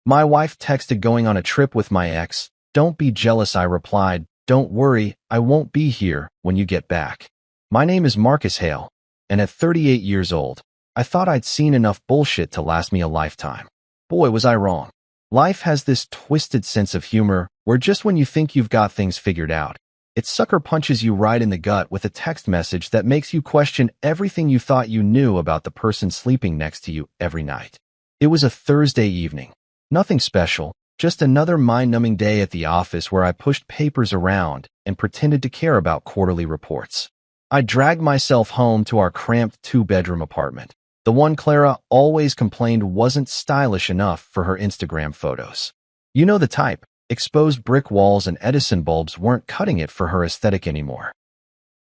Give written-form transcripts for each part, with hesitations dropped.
My wife texted going on a trip with my ex. Don't be jealous, I replied. Don't worry, I won't be here when you get back. My name is Marcus Hale, and at 38 years old, I thought I'd seen enough bullshit to last me a lifetime. Boy, was I wrong. Life has this twisted sense of humor where just when you think you've got things figured out, it sucker punches you right in the gut with a text message that makes you question everything you thought you knew about the person sleeping next to you every night. It was a Thursday evening. Nothing special, just another mind-numbing day at the office where I pushed papers around and pretended to care about quarterly reports. I dragged myself home to our cramped two-bedroom apartment, the one Clara always complained wasn't stylish enough for her Instagram photos. You know the type. Exposed brick walls and Edison bulbs weren't cutting it for her aesthetic anymore.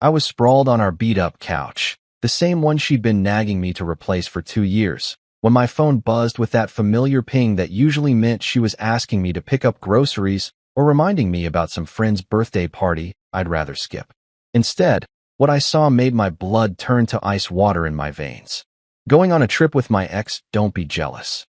I was sprawled on our beat-up couch, the same one she'd been nagging me to replace for 2 years, when my phone buzzed with that familiar ping that usually meant she was asking me to pick up groceries or reminding me about some friend's birthday party I'd rather skip. Instead, what I saw made my blood turn to ice water in my veins. Going on a trip with my ex, don't be jealous.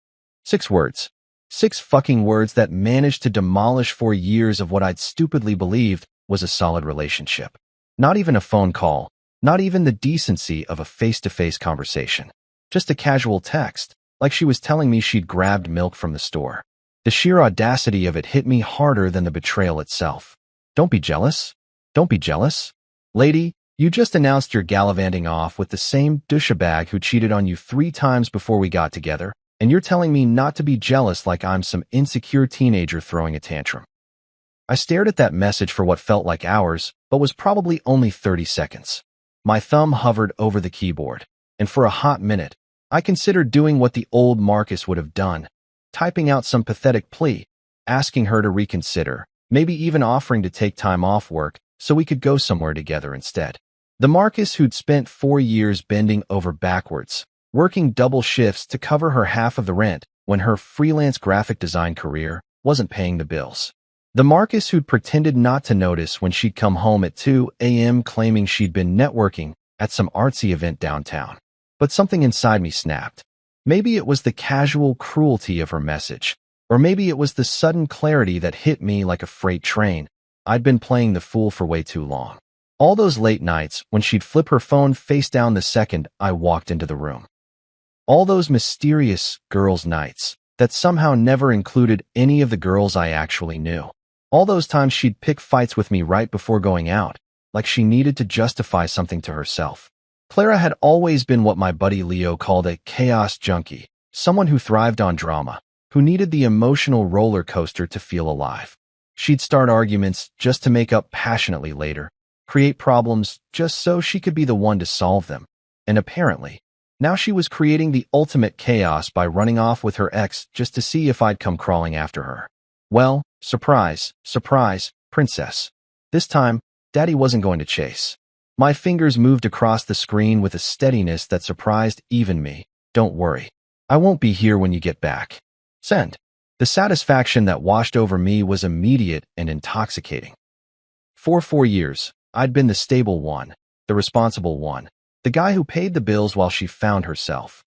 6 words. 6 fucking words that managed to demolish 4 years of what I'd stupidly believed was a solid relationship. Not even a phone call, not even the decency of a face-to-face conversation. Just a casual text, like she was telling me she'd grabbed milk from the store. The sheer audacity of it hit me harder than the betrayal itself. Don't be jealous? Don't be jealous? Lady, you just announced you're gallivanting off with the same douchebag who cheated on you 3 times before we got together, and you're telling me not to be jealous like I'm some insecure teenager throwing a tantrum. I stared at that message for what felt like hours, but was probably only 30 seconds. My thumb hovered over the keyboard, and for a hot minute, I considered doing what the old Marcus would have done, typing out some pathetic plea, asking her to reconsider, maybe even offering to take time off work so we could go somewhere together instead. The Marcus who'd spent 4 years bending over backwards, working double shifts to cover her half of the rent when her freelance graphic design career wasn't paying the bills. The Marcus who'd pretended not to notice when she'd come home at 2 a.m. claiming she'd been networking at some artsy event downtown. But something inside me snapped. Maybe it was the casual cruelty of her message, or maybe it was the sudden clarity that hit me like a freight train. I'd been playing the fool for way too long. All those late nights when she'd flip her phone face down the second I walked into the room. All those mysterious girls' nights that somehow never included any of the girls I actually knew. All those times she'd pick fights with me right before going out, like she needed to justify something to herself. Clara had always been what my buddy Leo called a chaos junkie, someone who thrived on drama, who needed the emotional roller coaster to feel alive. She'd start arguments just to make up passionately later, create problems just so she could be the one to solve them, and apparently, now she was creating the ultimate chaos by running off with her ex just to see if I'd come crawling after her. Well, surprise, surprise, princess. This time, Daddy wasn't going to chase. My fingers moved across the screen with a steadiness that surprised even me. Don't worry. I won't be here when you get back. Send. The satisfaction that washed over me was immediate and intoxicating. For 4 years, I'd been the stable one, the responsible one, the guy who paid the bills while she found herself.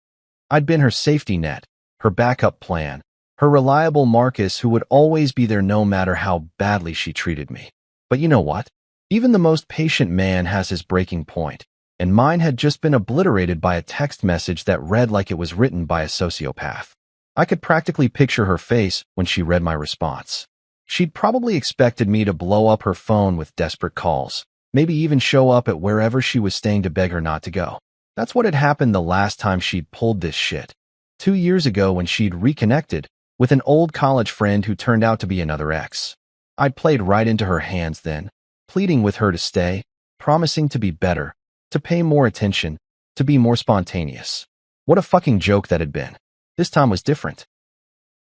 I'd been her safety net, her backup plan, her reliable Marcus who would always be there no matter how badly she treated me. But you know what? Even the most patient man has his breaking point, and mine had just been obliterated by a text message that read like it was written by a sociopath. I could practically picture her face when she read my response. She'd probably expected me to blow up her phone with desperate calls, maybe even show up at wherever she was staying to beg her not to go. That's what had happened the last time she'd pulled this shit. 2 years ago when she'd reconnected with an old college friend who turned out to be another ex. I'd played right into her hands then, pleading with her to stay, promising to be better, to pay more attention, to be more spontaneous. What a fucking joke that had been. This time was different.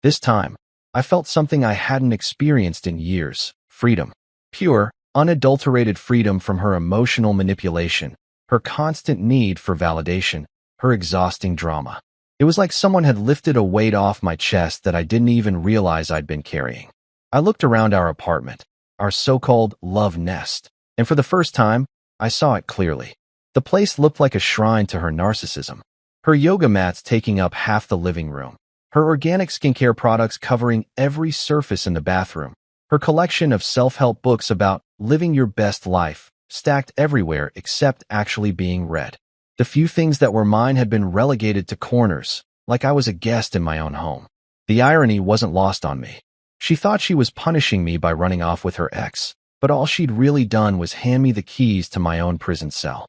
This time, I felt something I hadn't experienced in years. Freedom. Pure, unadulterated freedom from her emotional manipulation, her constant need for validation, her exhausting drama. It was like someone had lifted a weight off my chest that I didn't even realize I'd been carrying. I looked around our apartment, our so-called love nest, and for the first time, I saw it clearly. The place looked like a shrine to her narcissism. Her yoga mats taking up half the living room, Her organic skincare products covering every surface in the bathroom. Her collection of self-help books about living your best life, stacked everywhere except actually being read. The few things that were mine had been relegated to corners, like I was a guest in my own home. The irony wasn't lost on me. She thought she was punishing me by running off with her ex, but all she'd really done was hand me the keys to my own prison cell.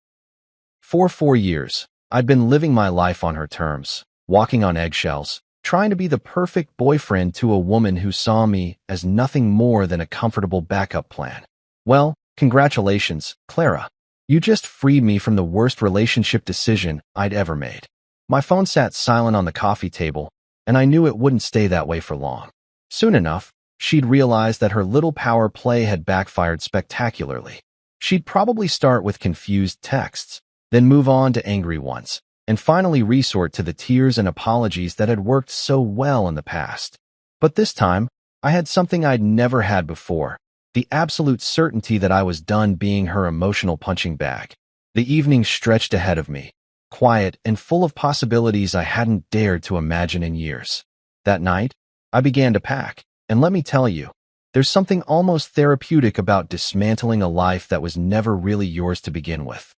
For 4 years, I'd been living my life on her terms, walking on eggshells, trying to be the perfect boyfriend to a woman who saw me as nothing more than a comfortable backup plan. Well, congratulations, Clara. You just freed me from the worst relationship decision I'd ever made. My phone sat silent on the coffee table, and I knew it wouldn't stay that way for long. Soon enough, she'd realized that her little power play had backfired spectacularly. She'd probably start with confused texts, then move on to angry ones, and finally resort to the tears and apologies that had worked so well in the past. But this time, I had something I'd never had before, the absolute certainty that I was done being her emotional punching bag. The evening stretched ahead of me, quiet and full of possibilities I hadn't dared to imagine in years. That night, I began to pack, and let me tell you, there's something almost therapeutic about dismantling a life that was never really yours to begin with.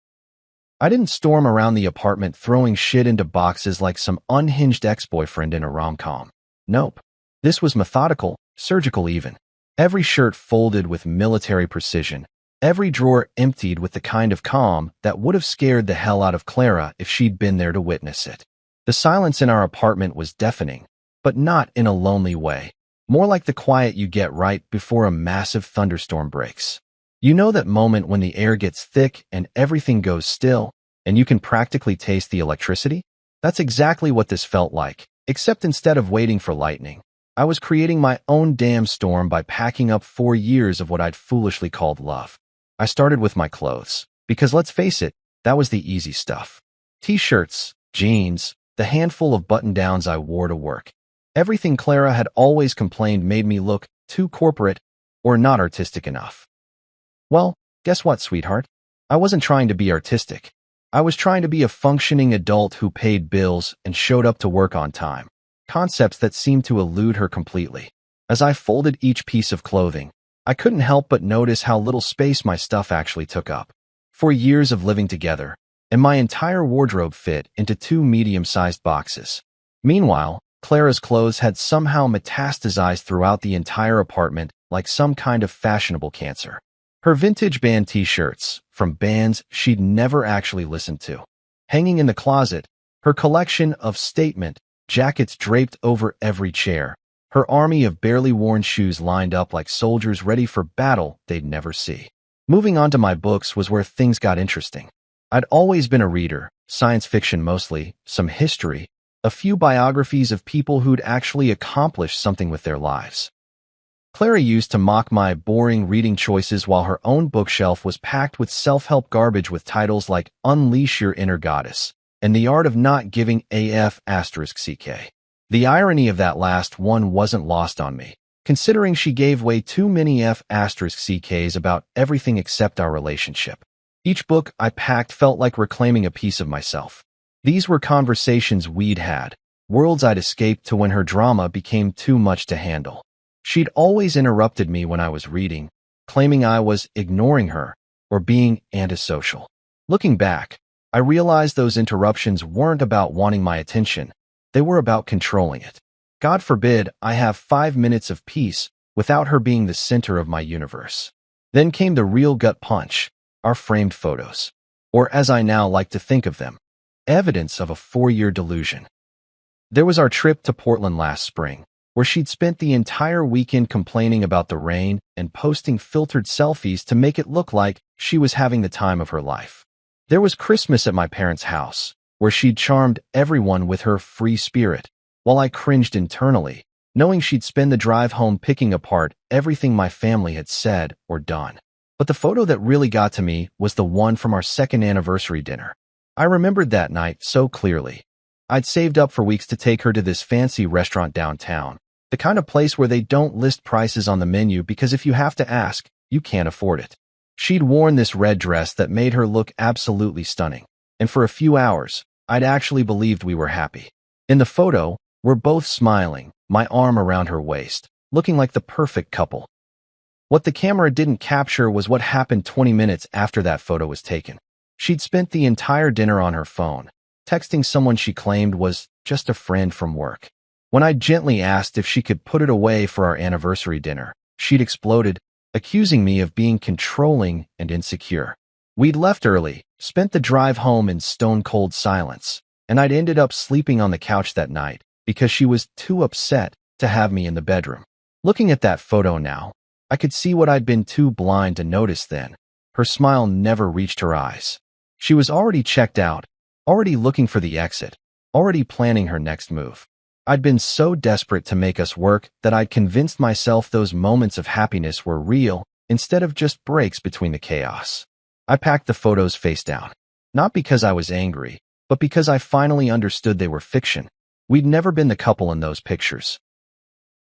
I didn't storm around the apartment throwing shit into boxes like some unhinged ex-boyfriend in a rom-com. Nope. This was methodical, surgical even. Every shirt folded with military precision, every drawer emptied with the kind of calm that would have scared the hell out of Clara if she'd been there to witness it. The silence in our apartment was deafening, but not in a lonely way. More like the quiet you get right before a massive thunderstorm breaks. You know that moment when the air gets thick and everything goes still, and you can practically taste the electricity? That's exactly what this felt like, except instead of waiting for lightning, I was creating my own damn storm by packing up 4 years of what I'd foolishly called love. I started with my clothes, because let's face it, that was the easy stuff. T-shirts, jeans, the handful of button-downs I wore to work. Everything Clara had always complained made me look too corporate or not artistic enough. Well, guess what, sweetheart? I wasn't trying to be artistic. I was trying to be a functioning adult who paid bills and showed up to work on time. Concepts that seemed to elude her completely. As I folded each piece of clothing, I couldn't help but notice how little space my stuff actually took up. 4 years of living together, and my entire wardrobe fit into 2 medium-sized boxes. Meanwhile, Clara's clothes had somehow metastasized throughout the entire apartment like some kind of fashionable cancer. Her vintage band t-shirts, from bands she'd never actually listened to, hanging in the closet, her collection of statement jackets draped over every chair, her army of barely worn shoes lined up like soldiers ready for battle they'd never see. Moving on to my books was where things got interesting. I'd always been a reader, science fiction mostly, some history, a few biographies of people who'd actually accomplished something with their lives. Clara used to mock my boring reading choices while her own bookshelf was packed with self-help garbage with titles like Unleash Your Inner Goddess and The Art of Not Giving AF***CK. The irony of that last one wasn't lost on me, considering she gave way too many F***CKs about everything except our relationship. Each book I packed felt like reclaiming a piece of myself. These were conversations we'd had, worlds I'd escaped to when her drama became too much to handle. She'd always interrupted me when I was reading, claiming I was ignoring her or being antisocial. Looking back, I realized those interruptions weren't about wanting my attention. They were about controlling it. God forbid I have 5 minutes of peace without her being the center of my universe. Then came the real gut punch, our framed photos, or as I now like to think of them, evidence of a 4-year delusion. There was our trip to Portland last spring, where she'd spent the entire weekend complaining about the rain and posting filtered selfies to make it look like she was having the time of her life. There was Christmas at my parents' house, where she'd charmed everyone with her free spirit, while I cringed internally, knowing she'd spend the drive home picking apart everything my family had said or done. But the photo that really got to me was the one from our 2nd anniversary dinner. I remembered that night so clearly. I'd saved up for weeks to take her to this fancy restaurant downtown, the kind of place where they don't list prices on the menu because if you have to ask, you can't afford it. She'd worn this red dress that made her look absolutely stunning, and for a few hours, I'd actually believed we were happy. In the photo, We're both smiling, my arm around her waist, looking like the perfect couple. What the camera didn't capture was what happened 20 minutes after that photo was taken. She'd spent the entire dinner on her phone, texting someone she claimed was just a friend from work. When I gently asked if she could put it away for our anniversary dinner, she'd exploded, accusing me of being controlling and insecure. We'd left early, spent the drive home in stone-cold silence, and I'd ended up sleeping on the couch that night because she was too upset to have me in the bedroom. Looking at that photo now, I could see what I'd been too blind to notice then. Her smile never reached her eyes. She was already checked out, already looking for the exit, already planning her next move. I'd been so desperate to make us work that I'd convinced myself those moments of happiness were real instead of just breaks between the chaos. I packed the photos face down, not because I was angry, but because I finally understood they were fiction. We'd never been the couple in those pictures.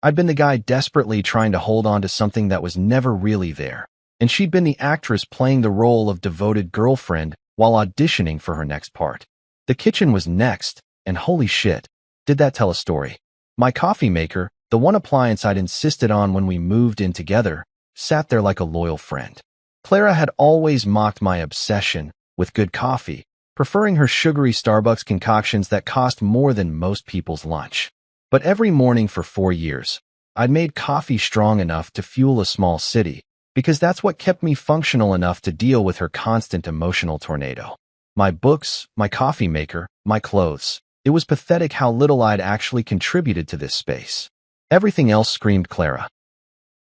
I'd been the guy desperately trying to hold on to something that was never really there, and she'd been the actress playing the role of devoted girlfriend while auditioning for her next part. The kitchen was next, and holy shit, did that tell a story. My coffee maker, the one appliance I'd insisted on when we moved in together, sat there like a loyal friend. Clara had always mocked my obsession with good coffee, preferring her sugary Starbucks concoctions that cost more than most people's lunch. But every morning for 4 years, I'd made coffee strong enough to fuel a small city, because that's what kept me functional enough to deal with her constant emotional tornado. My books, my coffee maker, my clothes. It was pathetic how little I'd actually contributed to this space. Everything else screamed Clara.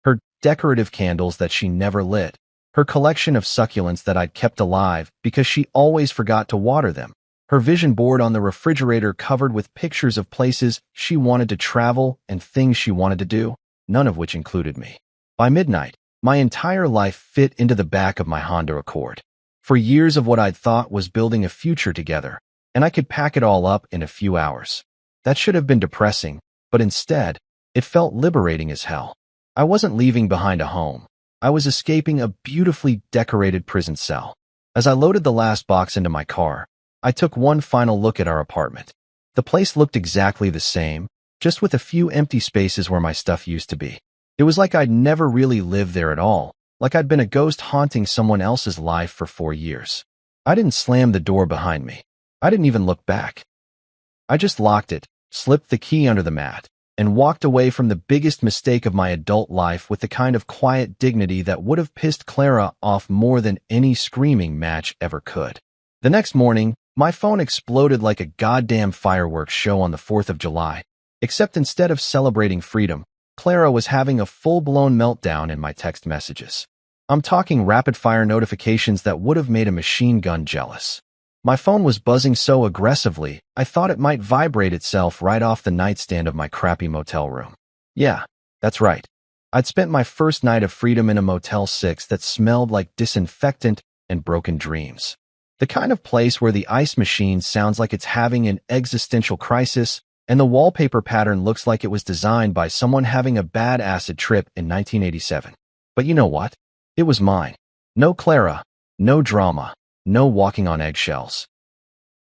Her decorative candles that she never lit, her collection of succulents that I'd kept alive because she always forgot to water them, her vision board on the refrigerator covered with pictures of places she wanted to travel and things she wanted to do, none of which included me. By midnight, my entire life fit into the back of my Honda Accord. For years of what I'd thought was building a future together, and I could pack it all up in a few hours. That should have been depressing, but instead, it felt liberating as hell. I wasn't leaving behind a home. I was escaping a beautifully decorated prison cell. As I loaded the last box into my car, I took one final look at our apartment. The place looked exactly the same, just with a few empty spaces where my stuff used to be. It was like I'd never really lived there at all, like I'd been a ghost haunting someone else's life for 4 years. I didn't slam the door behind me. I didn't even look back. I just locked it, slipped the key under the mat, and walked away from the biggest mistake of my adult life with the kind of quiet dignity that would have pissed Clara off more than any screaming match ever could. The next morning, my phone exploded like a goddamn fireworks show on the 4th of July, except instead of celebrating freedom, Clara was having a full-blown meltdown in my text messages. I'm talking rapid-fire notifications that would have made a machine gun jealous. My phone was buzzing so aggressively, I thought it might vibrate itself right off the nightstand of my crappy motel room. Yeah, that's right. I'd spent my first night of freedom in a Motel 6 that smelled like disinfectant and broken dreams. The kind of place where the ice machine sounds like it's having an existential crisis, and the wallpaper pattern looks like it was designed by someone having a bad acid trip in 1987. But you know what? It was mine. No Clara, no drama, no walking on eggshells.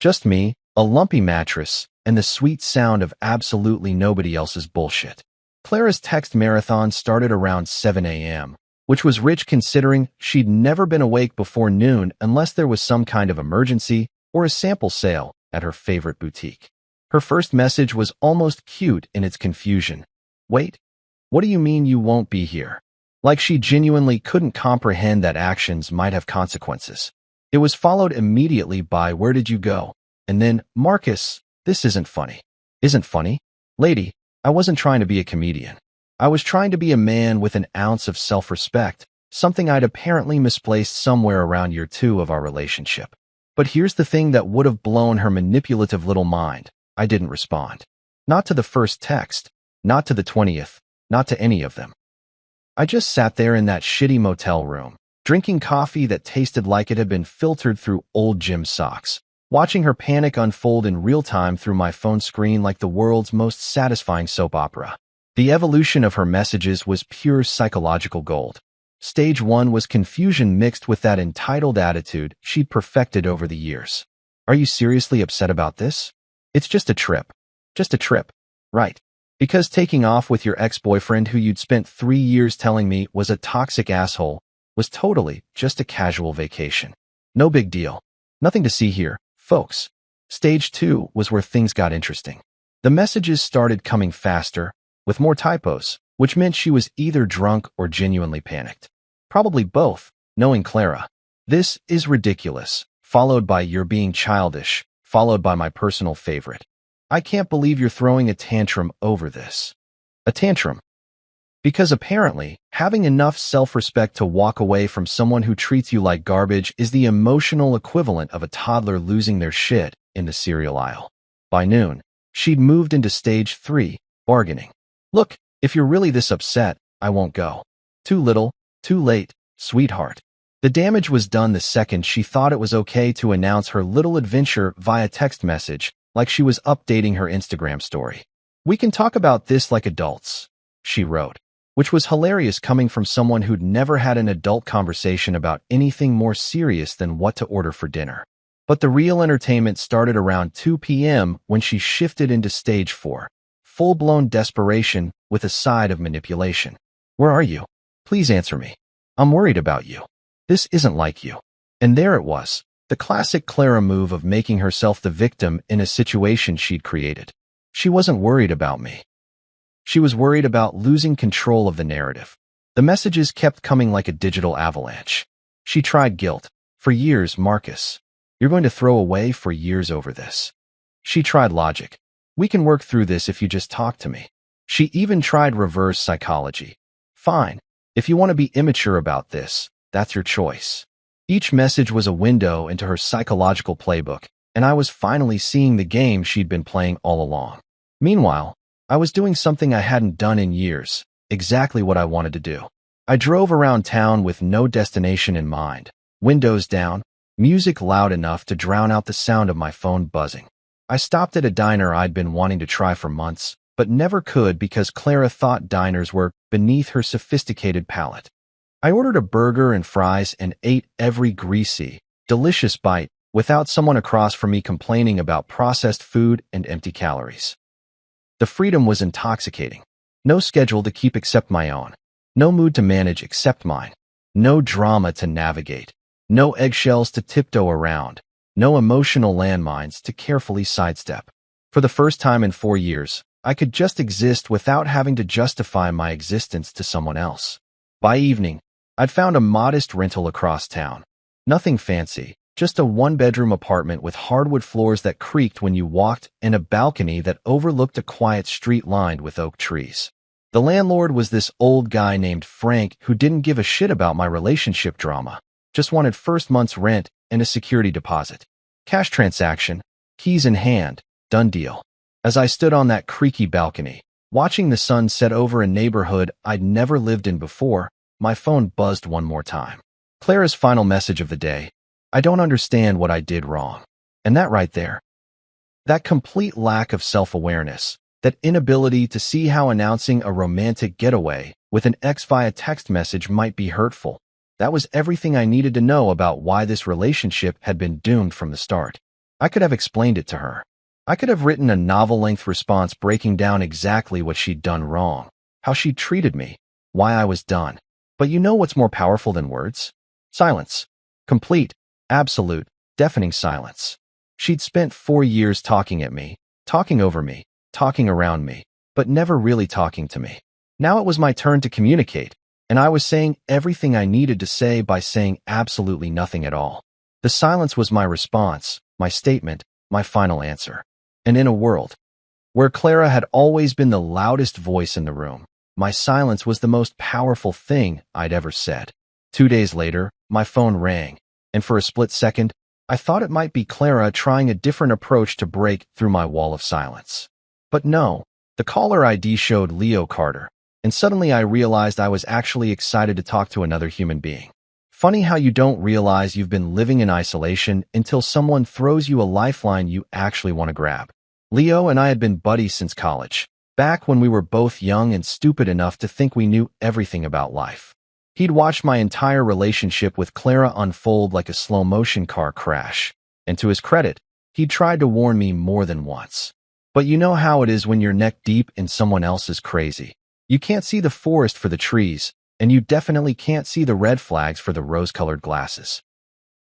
Just me, a lumpy mattress, and the sweet sound of absolutely nobody else's bullshit. Clara's text marathon started around 7 a.m., which was rich considering she'd never been awake before noon unless there was some kind of emergency or a sample sale at her favorite boutique. Her first message was almost cute in its confusion. Wait, what do you mean you won't be here? Like she genuinely couldn't comprehend that actions might have consequences. It was followed immediately by where did you go? And then, Marcus, this isn't funny. Isn't funny? Lady, I wasn't trying to be a comedian. I was trying to be a man with an ounce of self-respect, something I'd apparently misplaced somewhere around year 2 of our relationship. But here's the thing that would have blown her manipulative little mind. I didn't respond. Not to the first text, not to the 20th, not to any of them. I just sat there in that shitty motel room, drinking coffee that tasted like it had been filtered through old gym socks, watching her panic unfold in real time through my phone screen like the world's most satisfying soap opera. The evolution of her messages was pure psychological gold. Stage 1 was confusion mixed with that entitled attitude she'd perfected over the years. Are you seriously upset about this? It's just a trip. Just a trip. Right. Because taking off with your ex-boyfriend who you'd spent 3 years telling me was a toxic asshole was totally just a casual vacation. No big deal. Nothing to see here, folks. Stage 2 was where things got interesting. The messages started coming faster, with more typos, which meant she was either drunk or genuinely panicked. Probably both, knowing Clara. This is ridiculous, followed by you're being childish, followed by my personal favorite. I can't believe you're throwing a tantrum over this. A tantrum. Because apparently, having enough self-respect to walk away from someone who treats you like garbage is the emotional equivalent of a toddler losing their shit in the cereal aisle. By noon, she'd moved into stage 3, bargaining. Look, if you're really this upset, I won't go. Too little, too late, sweetheart. The damage was done the second she thought it was okay to announce her little adventure via text message, like she was updating her Instagram story. We can talk about this like adults, she wrote, which was hilarious coming from someone who'd never had an adult conversation about anything more serious than what to order for dinner. But the real entertainment started around 2 p.m. when she shifted into stage 4, full-blown desperation with a side of manipulation. Where are you? Please answer me. I'm worried about you. This isn't like you. And there it was. The classic Clara move of making herself the victim in a situation she'd created. She wasn't worried about me. She was worried about losing control of the narrative. The messages kept coming like a digital avalanche. She tried guilt. For years, Marcus. You're going to throw away for years over this. She tried logic. We can work through this if you just talk to me. She even tried reverse psychology. Fine. If you want to be immature about this, that's your choice. Each message was a window into her psychological playbook, and I was finally seeing the game she'd been playing all along. Meanwhile, I was doing something I hadn't done in years, exactly what I wanted to do. I drove around town with no destination in mind, windows down, music loud enough to drown out the sound of my phone buzzing. I stopped at a diner I'd been wanting to try for months, but never could because Clara thought diners were beneath her sophisticated palate. I ordered a burger and fries and ate every greasy, delicious bite without someone across from me complaining about processed food and empty calories. The freedom was intoxicating. No schedule to keep except my own. No mood to manage except mine. No drama to navigate. No eggshells to tiptoe around. No emotional landmines to carefully sidestep. For the first time in 4 years, I could just exist without having to justify my existence to someone else. By evening, I'd found a modest rental across town. Nothing fancy, just a one-bedroom apartment with hardwood floors that creaked when you walked and a balcony that overlooked a quiet street lined with oak trees. The landlord was this old guy named Frank who didn't give a shit about my relationship drama, just wanted first month's rent and a security deposit. Cash transaction, keys in hand, done deal. As I stood on that creaky balcony, watching the sun set over a neighborhood I'd never lived in before, my phone buzzed one more time. Clara's final message of the day. I don't understand what I did wrong. And that right there. That complete lack of self-awareness, that inability to see how announcing a romantic getaway with an ex via text message might be hurtful. That was everything I needed to know about why this relationship had been doomed from the start. I could have explained it to her. I could have written a novel-length response breaking down exactly what she'd done wrong, how she'd treated me, why I was done. But you know what's more powerful than words? Silence. Complete, absolute, deafening silence. She'd spent 4 years talking at me, talking over me, talking around me, but never really talking to me. Now it was my turn to communicate, and I was saying everything I needed to say by saying absolutely nothing at all. The silence was my response, my statement, my final answer. And in a world where Clara had always been the loudest voice in the room, my silence was the most powerful thing I'd ever said. 2 days later, my phone rang, and for a split second, I thought it might be Clara trying a different approach to break through my wall of silence. But no, the caller ID showed Leo Carter, and suddenly I realized I was actually excited to talk to another human being. Funny how you don't realize you've been living in isolation until someone throws you a lifeline you actually want to grab. Leo and I had been buddies since college, back when we were both young and stupid enough to think we knew everything about life. He'd watched my entire relationship with Clara unfold like a slow-motion car crash, and to his credit, he'd tried to warn me more than once. But you know how it is when you're neck deep in someone else's crazy. You can't see the forest for the trees, and you definitely can't see the red flags for the rose-colored glasses.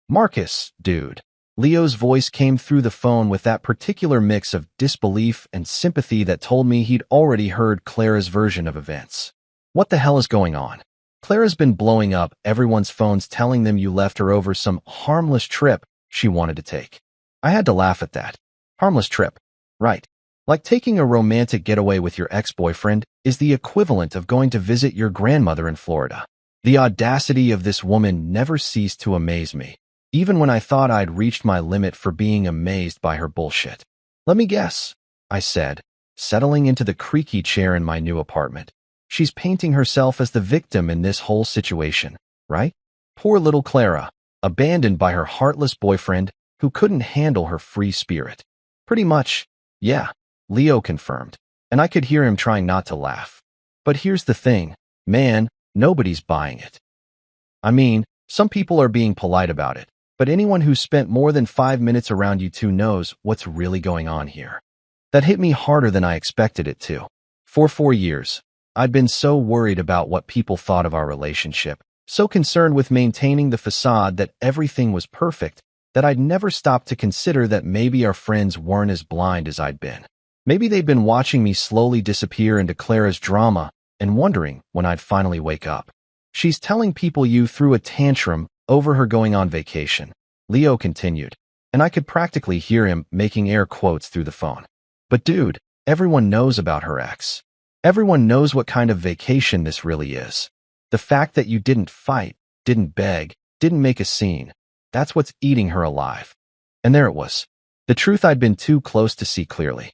Marcus, dude. Leo's voice came through the phone with that particular mix of disbelief and sympathy that told me he'd already heard Clara's version of events. What the hell is going on? Clara's been blowing up everyone's phones telling them you left her over some harmless trip she wanted to take. I had to laugh at that. Harmless trip. Right. Like taking a romantic getaway with your ex-boyfriend is the equivalent of going to visit your grandmother in Florida. The audacity of this woman never ceased to amaze me, even when I thought I'd reached my limit for being amazed by her bullshit. Let me guess, I said, settling into the creaky chair in my new apartment. She's painting herself as the victim in this whole situation, right? Poor little Clara, abandoned by her heartless boyfriend who couldn't handle her free spirit. Pretty much, yeah, Leo confirmed, and I could hear him trying not to laugh. But here's the thing, man, nobody's buying it. I mean, some people are being polite about it, but anyone who's spent more than 5 minutes around you two knows what's really going on here. That hit me harder than I expected it to. For 4 years, I'd been so worried about what people thought of our relationship, so concerned with maintaining the facade that everything was perfect, that I'd never stopped to consider that maybe our friends weren't as blind as I'd been. Maybe they'd been watching me slowly disappear into Clara's drama and wondering when I'd finally wake up. She's telling people you threw a tantrum over her going on vacation, Leo continued, and I could practically hear him making air quotes through the phone. But dude, everyone knows about her ex. Everyone knows what kind of vacation this really is. The fact that you didn't fight, didn't beg, didn't make a scene, that's what's eating her alive. And there it was. The truth I'd been too close to see clearly.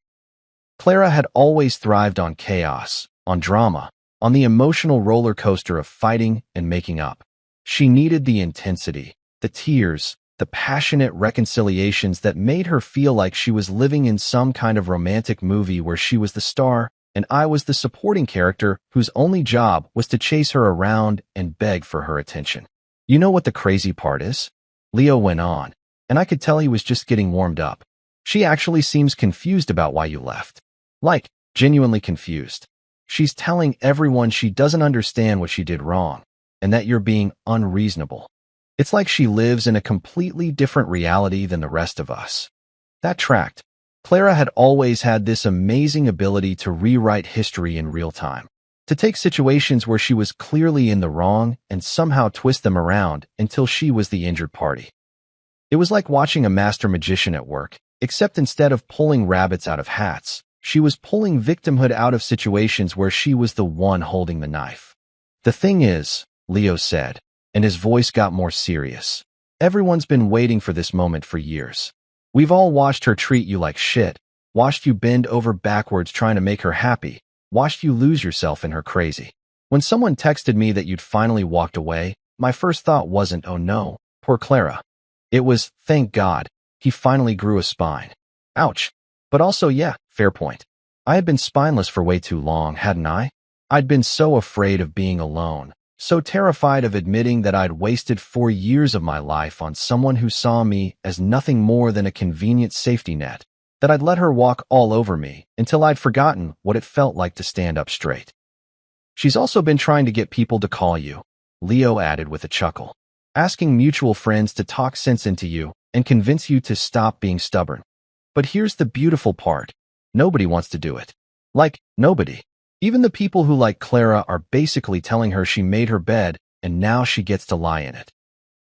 Clara had always thrived on chaos, on drama, on the emotional roller coaster of fighting and making up. She needed the intensity, the tears, the passionate reconciliations that made her feel like she was living in some kind of romantic movie where she was the star and I was the supporting character whose only job was to chase her around and beg for her attention. You know what the crazy part is? Leo went on, and I could tell he was just getting warmed up. She actually seems confused about why you left. Like, genuinely confused. She's telling everyone she doesn't understand what she did wrong, and that you're being unreasonable. It's like she lives in a completely different reality than the rest of us. That tracked. Clara had always had this amazing ability to rewrite history in real time, to take situations where she was clearly in the wrong and somehow twist them around until she was the injured party. It was like watching a master magician at work, except instead of pulling rabbits out of hats, she was pulling victimhood out of situations where she was the one holding the knife. The thing is, Leo said, and his voice got more serious, everyone's been waiting for this moment for years. We've all watched her treat you like shit, watched you bend over backwards trying to make her happy, watched you lose yourself in her crazy. When someone texted me that you'd finally walked away, my first thought wasn't, oh no, poor Clara. It was, thank God, he finally grew a spine. Ouch. But also, yeah, fair point. I had been spineless for way too long, hadn't I? I'd been so afraid of being alone, so terrified of admitting that I'd wasted 4 years of my life on someone who saw me as nothing more than a convenient safety net, that I'd let her walk all over me until I'd forgotten what it felt like to stand up straight. She's also been trying to get people to call you, Leo added with a chuckle, asking mutual friends to talk sense into you and convince you to stop being stubborn. But here's the beautiful part. Nobody wants to do it. Like, nobody. Even the people who like Clara are basically telling her she made her bed and now she gets to lie in it.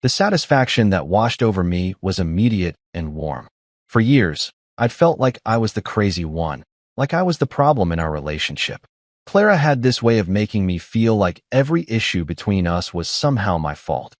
The satisfaction that washed over me was immediate and warm. For years, I'd felt like I was the crazy one, like I was the problem in our relationship. Clara had this way of making me feel like every issue between us was somehow my fault.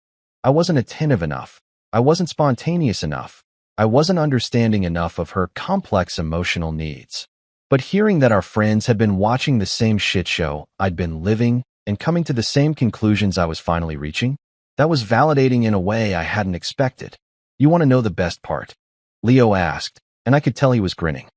I wasn't attentive enough. I wasn't spontaneous enough. I wasn't understanding enough of her complex emotional needs. But hearing that our friends had been watching the same shit show I'd been living and coming to the same conclusions I was finally reaching, that was validating in a way I hadn't expected. You want to know the best part? Leo asked, and I could tell he was grinning.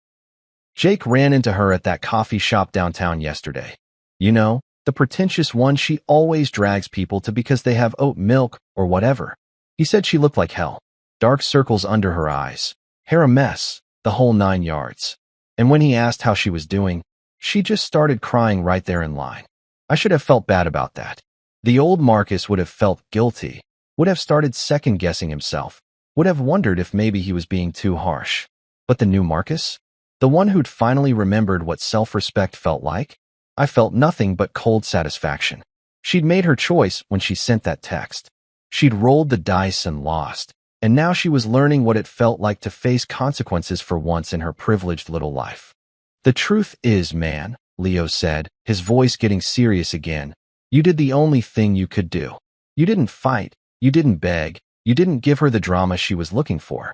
Jake ran into her at that coffee shop downtown yesterday. You know, the pretentious one she always drags people to because they have oat milk or whatever. He said she looked like hell. Dark circles under her eyes. Hair a mess. The whole 9 yards. And when he asked how she was doing, she just started crying right there in line. I should have felt bad about that. The old Marcus would have felt guilty, would have started second-guessing himself, would have wondered if maybe he was being too harsh. But the new Marcus? The one who'd finally remembered what self-respect felt like? I felt nothing but cold satisfaction. She'd made her choice when she sent that text. She'd rolled the dice and lost, and now she was learning what it felt like to face consequences for once in her privileged little life. The truth is, man, Leo said, his voice getting serious again, you did the only thing you could do. You didn't fight, you didn't beg, you didn't give her the drama she was looking for.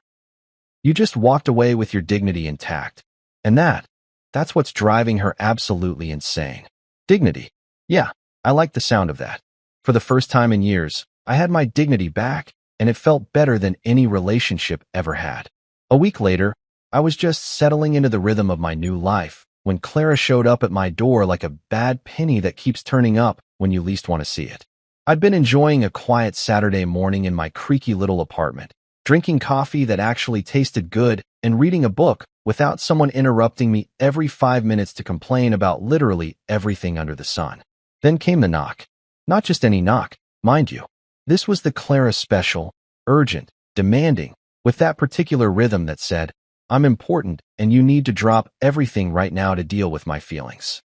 You just walked away with your dignity intact. And that's what's driving her absolutely insane. Dignity. Yeah, I like the sound of that. For the first time in years, I had my dignity back, and it felt better than any relationship ever had. A week later, I was just settling into the rhythm of my new life when Clara showed up at my door like a bad penny that keeps turning up when you least want to see it. I'd been enjoying a quiet Saturday morning in my creaky little apartment, drinking coffee that actually tasted good and reading a book without someone interrupting me every 5 minutes to complain about literally everything under the sun. Then came the knock. Not just any knock, mind you. This was the Clara special, urgent, demanding, with that particular rhythm that said, I'm important and you need to drop everything right now to deal with my feelings.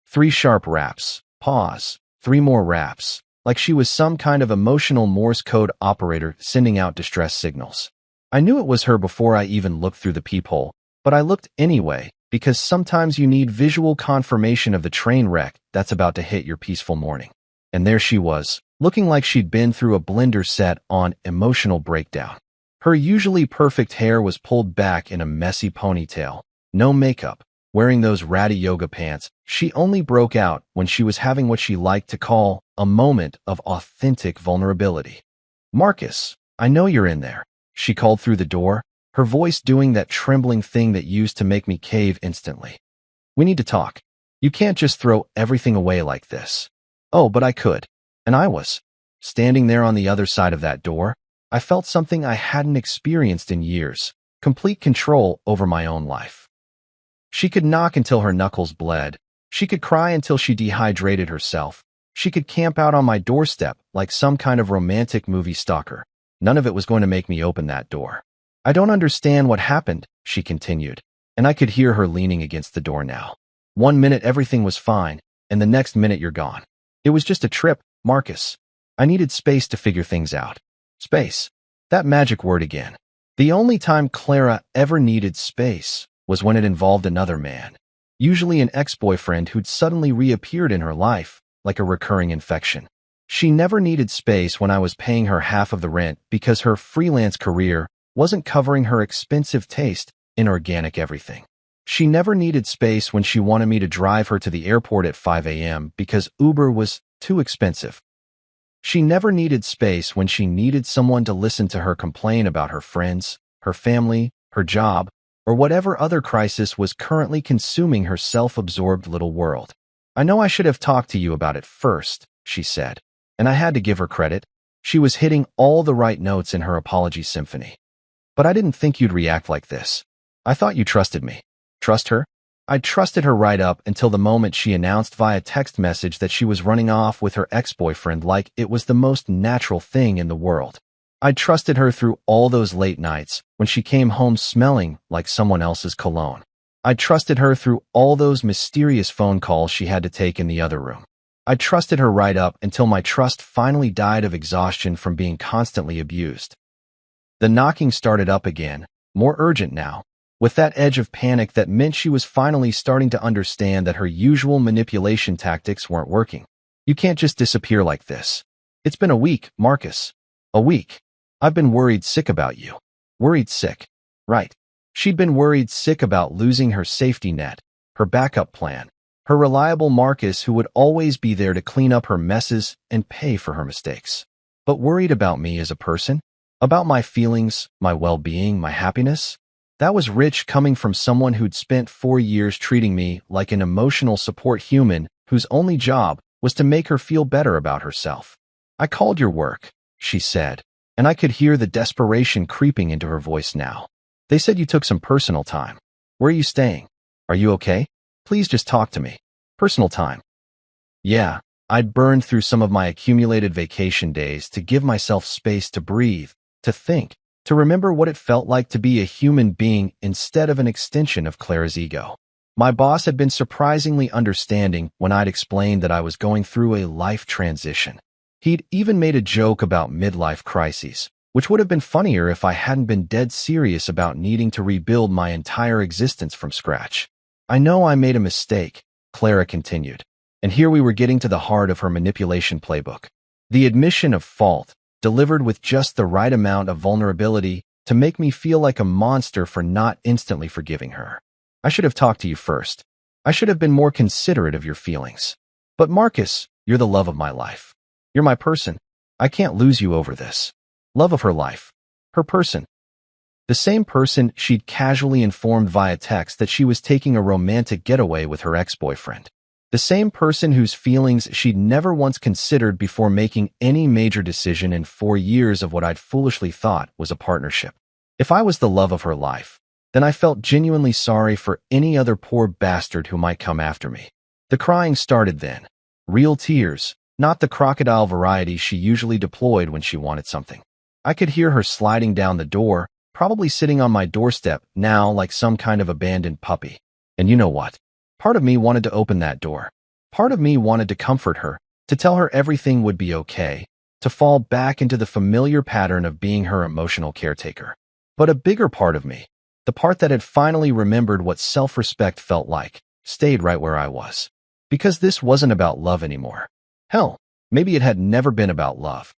3 sharp raps, pause, 3 more raps, like she was some kind of emotional Morse code operator sending out distress signals. I knew it was her before I even looked through the peephole, but I looked anyway, because sometimes you need visual confirmation of the train wreck that's about to hit your peaceful morning. And there she was, looking like she'd been through a blender set on emotional breakdown. Her usually perfect hair was pulled back in a messy ponytail, no makeup, wearing those ratty yoga pants. She only broke out when she was having what she liked to call a moment of authentic vulnerability. Marcus, I know you're in there, she called through the door, her voice doing that trembling thing that used to make me cave instantly. We need to talk. You can't just throw everything away like this. Oh, but I could. And I was. Standing there on the other side of that door, I felt something I hadn't experienced in years, complete control over my own life. She could knock until her knuckles bled. She could cry until she dehydrated herself. She could camp out on my doorstep like some kind of romantic movie stalker. None of it was going to make me open that door. I don't understand what happened, she continued, and I could hear her leaning against the door now. 1 minute everything was fine, and the next minute you're gone. It was just a trip, Marcus. I needed space to figure things out. Space. That magic word again. The only time Clara ever needed space was when it involved another man, usually an ex-boyfriend who'd suddenly reappeared in her life like a recurring infection. She never needed space when I was paying her half of the rent because her freelance career wasn't covering her expensive taste in organic everything. She never needed space when she wanted me to drive her to the airport at 5 a.m. because Uber was too expensive. She never needed space when she needed someone to listen to her complain about her friends, her family, her job, or whatever other crisis was currently consuming her self-absorbed little world. I know I should have talked to you about it first, she said, and I had to give her credit. She was hitting all the right notes in her apology symphony. But I didn't think you'd react like this. I thought you trusted me. Trust her? I trusted her right up until the moment she announced via text message that she was running off with her ex-boyfriend like it was the most natural thing in the world. I trusted her through all those late nights when she came home smelling like someone else's cologne. I trusted her through all those mysterious phone calls she had to take in the other room. I trusted her right up until my trust finally died of exhaustion from being constantly abused. The knocking started up again, more urgent now, with that edge of panic that meant she was finally starting to understand that her usual manipulation tactics weren't working. You can't just disappear like this. It's been a week, Marcus. A week. I've been worried sick about you. Worried sick. Right. She'd been worried sick about losing her safety net, her backup plan, her reliable Marcus who would always be there to clean up her messes and pay for her mistakes. But worried about me as a person? About my feelings, my well-being, my happiness? That was rich coming from someone who'd spent 4 years treating me like an emotional support human whose only job was to make her feel better about herself. I called your work, she said, and I could hear the desperation creeping into her voice now. They said you took some personal time. Where are you staying? Are you okay? Please just talk to me. Personal time. Yeah, I'd burned through some of my accumulated vacation days to give myself space to breathe, to think, to remember what it felt like to be a human being instead of an extension of Clara's ego. My boss had been surprisingly understanding when I'd explained that I was going through a life transition. He'd even made a joke about midlife crises, which would have been funnier if I hadn't been dead serious about needing to rebuild my entire existence from scratch. I know I made a mistake, Clara continued, and here we were getting to the heart of her manipulation playbook. The admission of fault, delivered with just the right amount of vulnerability to make me feel like a monster for not instantly forgiving her. I should have talked to you first. I should have been more considerate of your feelings. But Marcus, you're the love of my life. You're my person. I can't lose you over this. Love of her life. Her person. The same person she'd casually informed via text that she was taking a romantic getaway with her ex-boyfriend. The same person whose feelings she'd never once considered before making any major decision in 4 years of what I'd foolishly thought was a partnership. If I was the love of her life, then I felt genuinely sorry for any other poor bastard who might come after me. The crying started then. Real tears, not the crocodile variety she usually deployed when she wanted something. I could hear her sliding down the door, probably sitting on my doorstep now like some kind of abandoned puppy. And you know what? Part of me wanted to open that door. Part of me wanted to comfort her, to tell her everything would be okay, to fall back into the familiar pattern of being her emotional caretaker. But a bigger part of me, the part that had finally remembered what self-respect felt like, stayed right where I was. Because this wasn't about love anymore. Hell, maybe it had never been about love.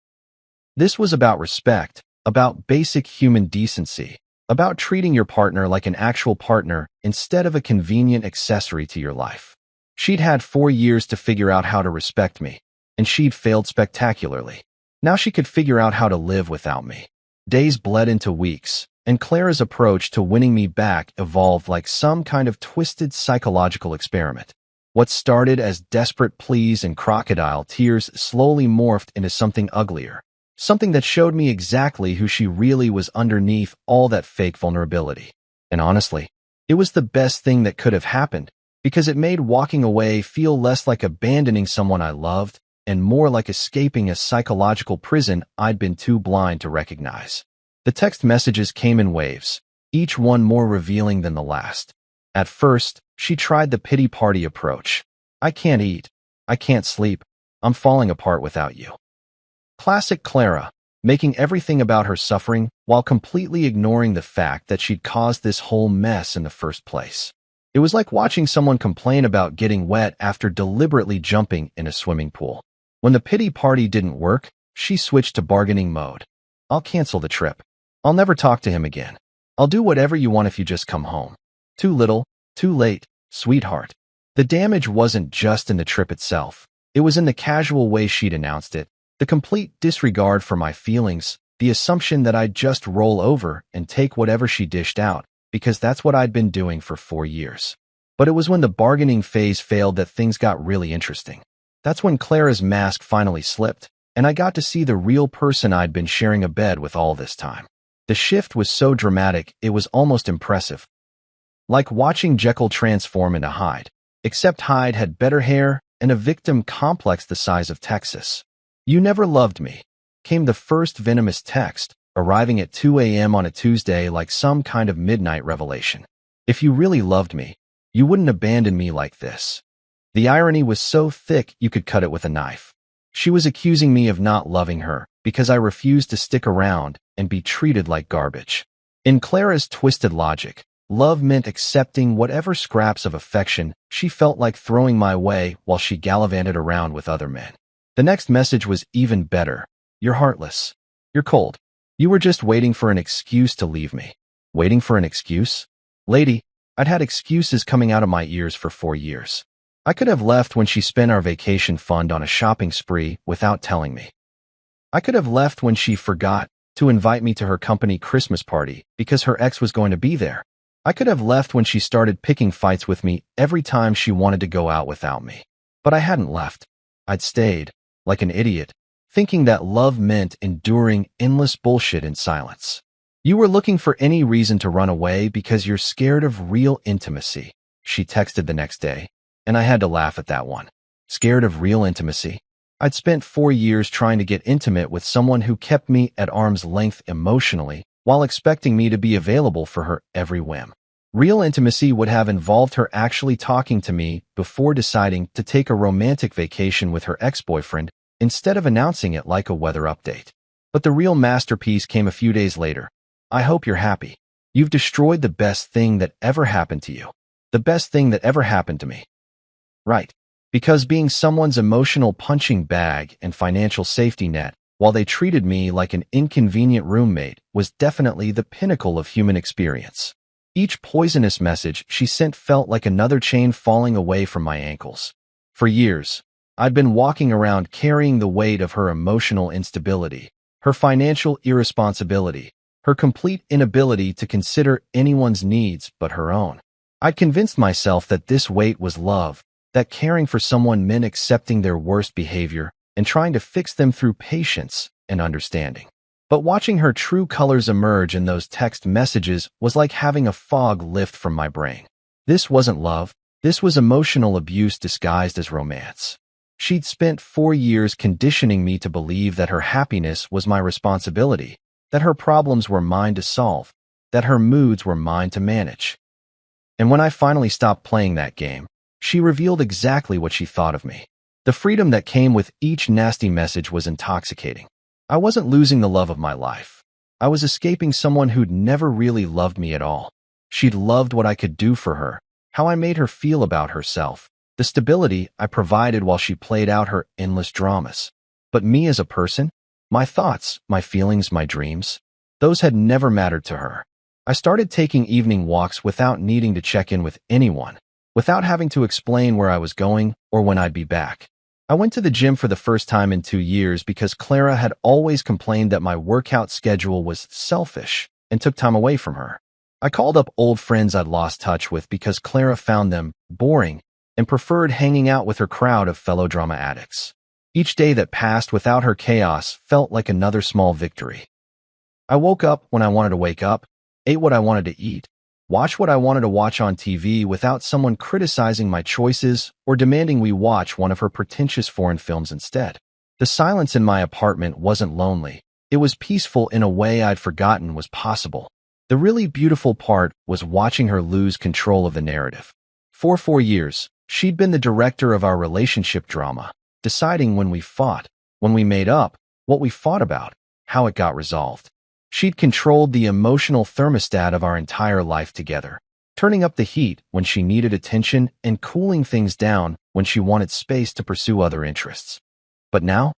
This was about respect, about basic human decency, about treating your partner like an actual partner instead of a convenient accessory to your life. She'd had 4 years to figure out how to respect me, and she'd failed spectacularly. Now she could figure out how to live without me. Days bled into weeks, and Clara's approach to winning me back evolved like some kind of twisted psychological experiment. What started as desperate pleas and crocodile tears slowly morphed into something uglier. Something that showed me exactly who she really was underneath all that fake vulnerability. And honestly, it was the best thing that could have happened, because it made walking away feel less like abandoning someone I loved and more like escaping a psychological prison I'd been too blind to recognize. The text messages came in waves, each one more revealing than the last. At first, she tried the pity party approach. I can't eat. I can't sleep. I'm falling apart without you. Classic Clara, making everything about her suffering while completely ignoring the fact that she'd caused this whole mess in the first place. It was like watching someone complain about getting wet after deliberately jumping in a swimming pool. When the pity party didn't work, she switched to bargaining mode. I'll cancel the trip. I'll never talk to him again. I'll do whatever you want if you just come home. Too little, too late, sweetheart. The damage wasn't just in the trip itself. It was in the casual way she'd announced it. The complete disregard for my feelings, the assumption that I'd just roll over and take whatever she dished out, because that's what I'd been doing for 4 years. But it was when the bargaining phase failed that things got really interesting. That's when Clara's mask finally slipped, and I got to see the real person I'd been sharing a bed with all this time. The shift was so dramatic, it was almost impressive. Like watching Jekyll transform into Hyde, except Hyde had better hair and a victim complex the size of Texas. You never loved me, came the first venomous text, arriving at 2 a.m. on a Tuesday like some kind of midnight revelation. If you really loved me, you wouldn't abandon me like this. The irony was so thick you could cut it with a knife. She was accusing me of not loving her because I refused to stick around and be treated like garbage. In Clara's twisted logic, love meant accepting whatever scraps of affection she felt like throwing my way while she gallivanted around with other men. The next message was even better. You're heartless. You're cold. You were just waiting for an excuse to leave me. Waiting for an excuse? Lady, I'd had excuses coming out of my ears for 4 years. I could have left when she spent our vacation fund on a shopping spree without telling me. I could have left when she forgot to invite me to her company Christmas party because her ex was going to be there. I could have left when she started picking fights with me every time she wanted to go out without me. But I hadn't left. I'd stayed, like an idiot, thinking that love meant enduring endless bullshit in silence. You were looking for any reason to run away because you're scared of real intimacy. she texted the next day, and I had to laugh at that one. Scared of real intimacy? I'd spent 4 years trying to get intimate with someone who kept me at arm's length emotionally, while expecting me to be available for her every whim. Real intimacy would have involved her actually talking to me before deciding to take a romantic vacation with her ex-boyfriend instead of announcing it like a weather update. But the real masterpiece came a few days later. I hope you're happy. You've destroyed the best thing that ever happened to you. The best thing that ever happened to me. Right. Because being someone's emotional punching bag and financial safety net, while they treated me like an inconvenient roommate, was definitely the pinnacle of human experience. Each poisonous message she sent felt like another chain falling away from my ankles. For years, I'd been walking around carrying the weight of her emotional instability, her financial irresponsibility, her complete inability to consider anyone's needs but her own. I'd convinced myself that this weight was love, that caring for someone meant accepting their worst behavior and trying to fix them through patience and understanding. But watching her true colors emerge in those text messages was like having a fog lift from my brain. This wasn't love. This was emotional abuse disguised as romance. She'd spent 4 years conditioning me to believe that her happiness was my responsibility, that her problems were mine to solve, that her moods were mine to manage. And when I finally stopped playing that game, she revealed exactly what she thought of me. The freedom that came with each nasty message was intoxicating. I wasn't losing the love of my life. I was escaping someone who'd never really loved me at all. She'd loved what I could do for her, how I made her feel about herself, the stability I provided while she played out her endless dramas. But me as a person, my thoughts, my feelings, my dreams, those had never mattered to her. I started taking evening walks without needing to check in with anyone, without having to explain where I was going or when I'd be back. I went to the gym for the first time in 2 years because Clara had always complained that my workout schedule was selfish and took time away from her. I called up old friends I'd lost touch with because Clara found them boring and preferred hanging out with her crowd of fellow drama addicts. Each day that passed without her chaos felt like another small victory. I woke up when I wanted to wake up, ate what I wanted to eat, watch what I wanted to watch on TV without someone criticizing my choices or demanding we watch one of her pretentious foreign films instead. The silence in my apartment wasn't lonely. It was peaceful in a way I'd forgotten was possible. The really beautiful part was watching her lose control of the narrative. For 4 years, she'd been the director of our relationship drama, deciding when we fought, when we made up, what we fought about, how it got resolved. She'd controlled the emotional thermostat of our entire life together, turning up the heat when she needed attention and cooling things down when she wanted space to pursue other interests. But now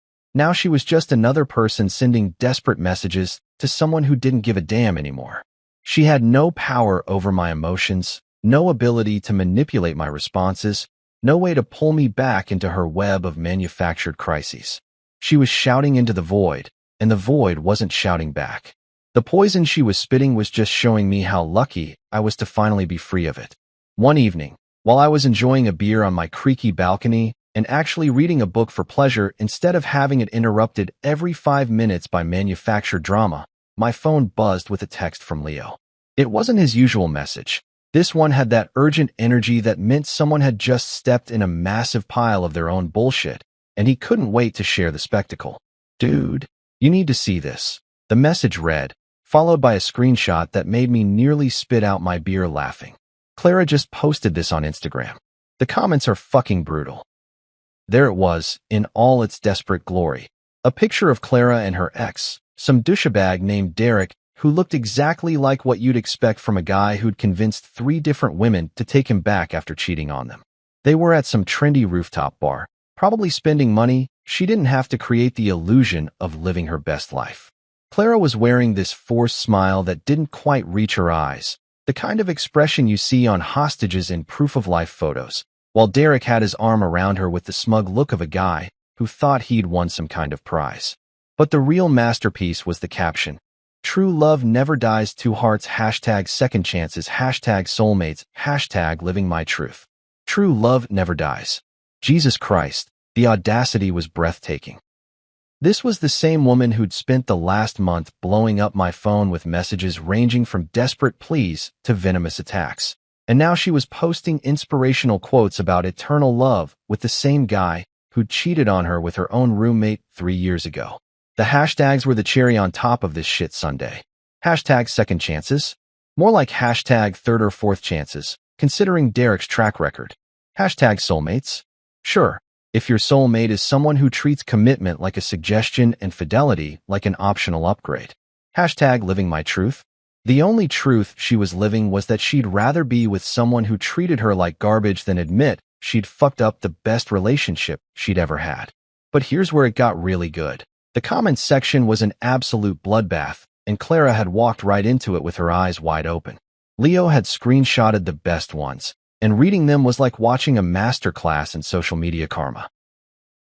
she was just another person sending desperate messages to someone who didn't give a damn anymore. She had no power over my emotions, no ability to manipulate my responses, no way to pull me back into her web of manufactured crises. She was shouting into the void, and the void wasn't shouting back. The poison she was spitting was just showing me how lucky I was to finally be free of it. One evening, while I was enjoying a beer on my creaky balcony and actually reading a book for pleasure instead of having it interrupted every 5 minutes by manufactured drama, my phone buzzed with a text from Leo. It wasn't his usual message. This one had that urgent energy that meant someone had just stepped in a massive pile of their own bullshit, and he couldn't wait to share the spectacle. "Dude, you need to see this." The message read, followed by a screenshot that made me nearly spit out my beer laughing. Clara just posted this on Instagram. The comments are fucking brutal. There it was, in all its desperate glory. A picture of Clara and her ex, some douchebag named Derek, who looked exactly like what you'd expect from a guy who'd convinced 3 different women to take him back after cheating on them. They were at some trendy rooftop bar, probably spending money she didn't have to create the illusion of living her best life. Clara was wearing this forced smile that didn't quite reach her eyes, the kind of expression you see on hostages in proof-of-life photos, while Derek had his arm around her with the smug look of a guy who thought he'd won some kind of prize. But the real masterpiece was the caption. "True love never dies, 2 hearts, #second chances, #soulmates, #living my truth." True love never dies. Jesus Christ, the audacity was breathtaking. This was the same woman who'd spent the last month blowing up my phone with messages ranging from desperate pleas to venomous attacks. And now she was posting inspirational quotes about eternal love with the same guy who'd cheated on her with her own roommate 3 years ago. The hashtags were the cherry on top of this shit Sunday. Hashtag second chances. More like hashtag third or fourth chances, considering Derek's track record. Hashtag soulmates. Sure, if your soulmate is someone who treats commitment like a suggestion and fidelity like an optional upgrade. Hashtag living my truth. The only truth she was living was that she'd rather be with someone who treated her like garbage than admit she'd fucked up the best relationship she'd ever had. But here's where it got really good. The comments section was an absolute bloodbath, and Clara had walked right into it with her eyes wide open. Leo had screenshotted the best ones, and reading them was like watching a masterclass in social media karma.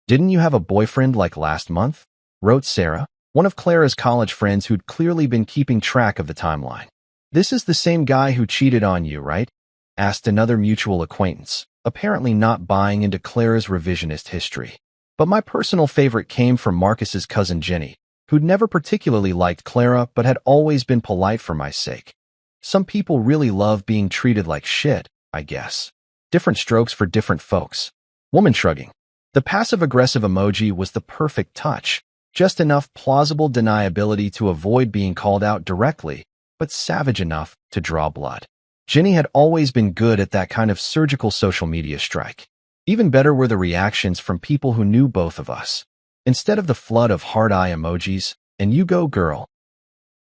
"Didn't you have a boyfriend like last month?" wrote Sarah, one of Clara's college friends who'd clearly been keeping track of the timeline. "This is the same guy who cheated on you, right?" asked another mutual acquaintance, apparently not buying into Clara's revisionist history. But my personal favorite came from Marcus's cousin Jenny, who'd never particularly liked Clara but had always been polite for my sake. Some people really love being treated like shit, I guess. Different strokes for different folks. Woman shrugging. The passive-aggressive emoji was the perfect touch, just enough plausible deniability to avoid being called out directly, but savage enough to draw blood. Jenny had always been good at that kind of surgical social media strike. Even better were the reactions from people who knew both of us. Instead of the flood of hard eye emojis, and you go girl.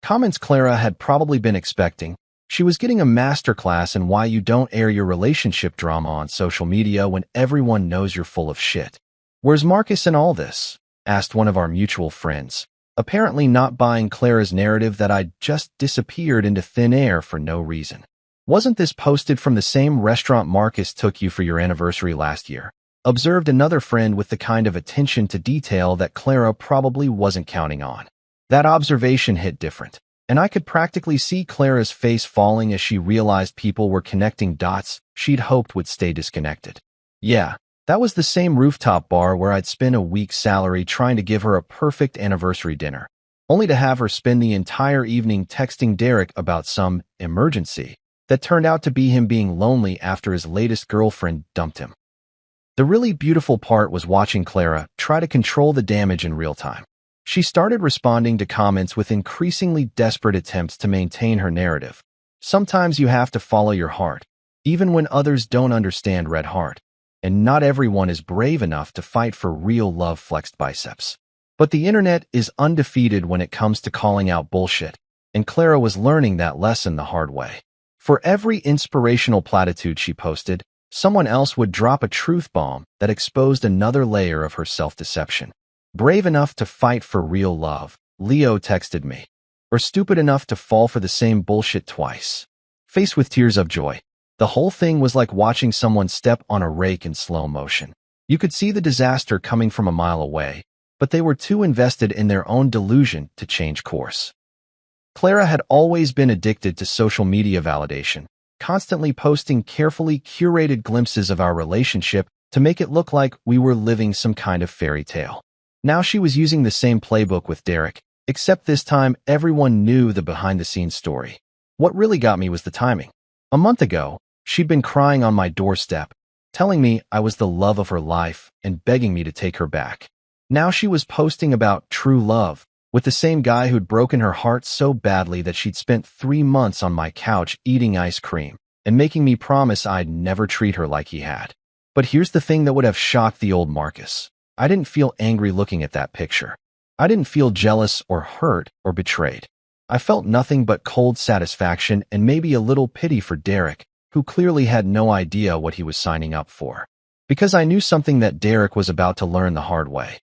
Comments Clara had probably been expecting. She was getting a masterclass in why you don't air your relationship drama on social media when everyone knows you're full of shit. "Where's Marcus in all this?" asked one of our mutual friends, apparently not buying Clara's narrative that I'd just disappeared into thin air for no reason. "Wasn't this posted from the same restaurant Marcus took you for your anniversary last year?" observed another friend with the kind of attention to detail that Clara probably wasn't counting on. That observation hit different, and I could practically see Clara's face falling as she realized people were connecting dots she'd hoped would stay disconnected. Yeah, that was the same rooftop bar where I'd spent a week's salary trying to give her a perfect anniversary dinner, only to have her spend the entire evening texting Derek about some emergency that turned out to be him being lonely after his latest girlfriend dumped him. The really beautiful part was watching Clara try to control the damage in real time. She started responding to comments with increasingly desperate attempts to maintain her narrative. Sometimes you have to follow your heart, even when others don't understand red heart, and not everyone is brave enough to fight for real love flexed biceps. But the internet is undefeated when it comes to calling out bullshit, and Clara was learning that lesson the hard way. For every inspirational platitude she posted, someone else would drop a truth bomb that exposed another layer of her self-deception. "Brave enough to fight for real love," Leo texted me. "Or stupid enough to fall for the same bullshit twice." Faced with tears of joy. The whole thing was like watching someone step on a rake in slow motion. You could see the disaster coming from a mile away, but they were too invested in their own delusion to change course. Clara had always been addicted to social media validation, constantly posting carefully curated glimpses of our relationship to make it look like we were living some kind of fairy tale. Now she was using the same playbook with Derek, except this time everyone knew the behind-the-scenes story. What really got me was the timing. A month ago, she'd been crying on my doorstep, telling me I was the love of her life and begging me to take her back. Now she was posting about true love, with the same guy who'd broken her heart so badly that she'd spent 3 months on my couch eating ice cream and making me promise I'd never treat her like he had. But here's the thing that would have shocked the old Marcus. I didn't feel angry looking at that picture. I didn't feel jealous or hurt or betrayed. I felt nothing but cold satisfaction and maybe a little pity for Derek, who clearly had no idea what he was signing up for. Because I knew something that Derek was about to learn the hard way.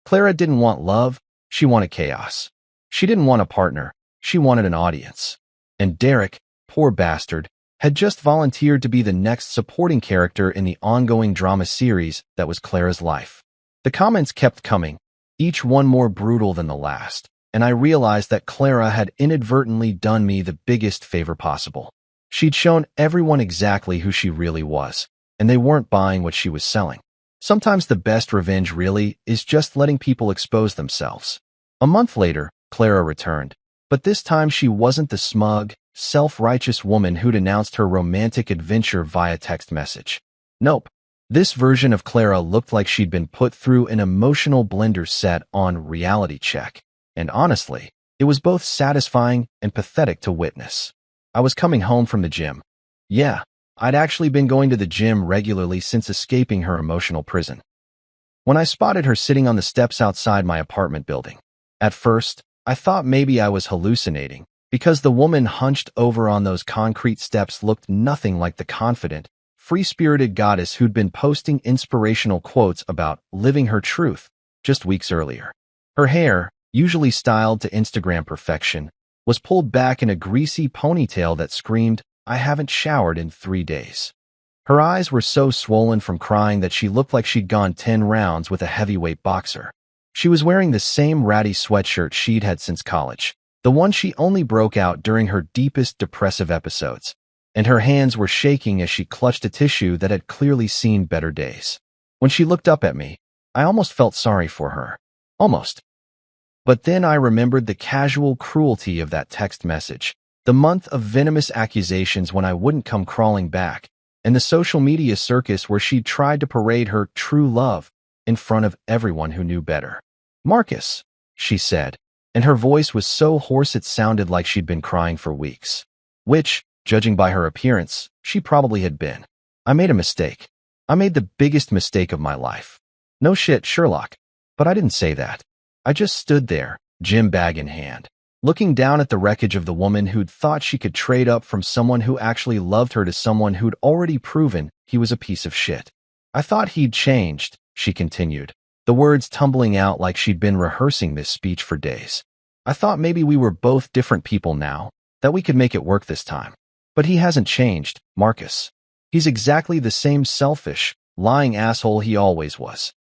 Clara didn't want love. She wanted chaos. She didn't want a partner. She wanted an audience. And Derek, poor bastard, had just volunteered to be the next supporting character in the ongoing drama series that was Clara's life. The comments kept coming, each one more brutal than the last, and I realized that Clara had inadvertently done me the biggest favor possible. She'd shown everyone exactly who she really was, and they weren't buying what she was selling. Sometimes the best revenge really is just letting people expose themselves. A month later, Clara returned, But this time she wasn't the smug, self-righteous woman who'd announced her romantic adventure via text message. Nope. This version of Clara looked like she'd been put through an emotional blender set on reality check. And honestly, it was both satisfying and pathetic to witness. I was coming home from the gym. Yeah, I'd actually been going to the gym regularly since escaping her emotional prison. When I spotted her sitting on the steps outside my apartment building. At first, I thought maybe I was hallucinating, because the woman hunched over on those concrete steps looked nothing like the confident, free-spirited goddess who'd been posting inspirational quotes about living her truth just weeks earlier. Her hair, usually styled to Instagram perfection, was pulled back in a greasy ponytail that screamed, "I haven't showered in 3 days." Her eyes were so swollen from crying that she looked like she'd gone 10 rounds with a heavyweight boxer. She was wearing the same ratty sweatshirt she'd had since college, the one she only broke out during her deepest depressive episodes, and her hands were shaking as she clutched a tissue that had clearly seen better days. When she looked up at me, I almost felt sorry for her. Almost. But then I remembered the casual cruelty of that text message, the month of venomous accusations when I wouldn't come crawling back, and the social media circus where she'd tried to parade her true love in front of everyone who knew better. "Marcus," she said, and her voice was so hoarse it sounded like she'd been crying for weeks. Which, judging by her appearance, she probably had been. I made a mistake. I made the biggest mistake of my life. No shit, Sherlock. But I didn't say that. I just stood there, gym bag in hand, looking down at the wreckage of the woman who'd thought she could trade up from someone who actually loved her to someone who'd already proven he was a piece of shit. "I thought he'd changed," she continued, the words tumbling out like she'd been rehearsing this speech for days. "I thought maybe we were both different people now, that we could make it work this time. But he hasn't changed, Marcus. He's exactly the same selfish, lying asshole he always was."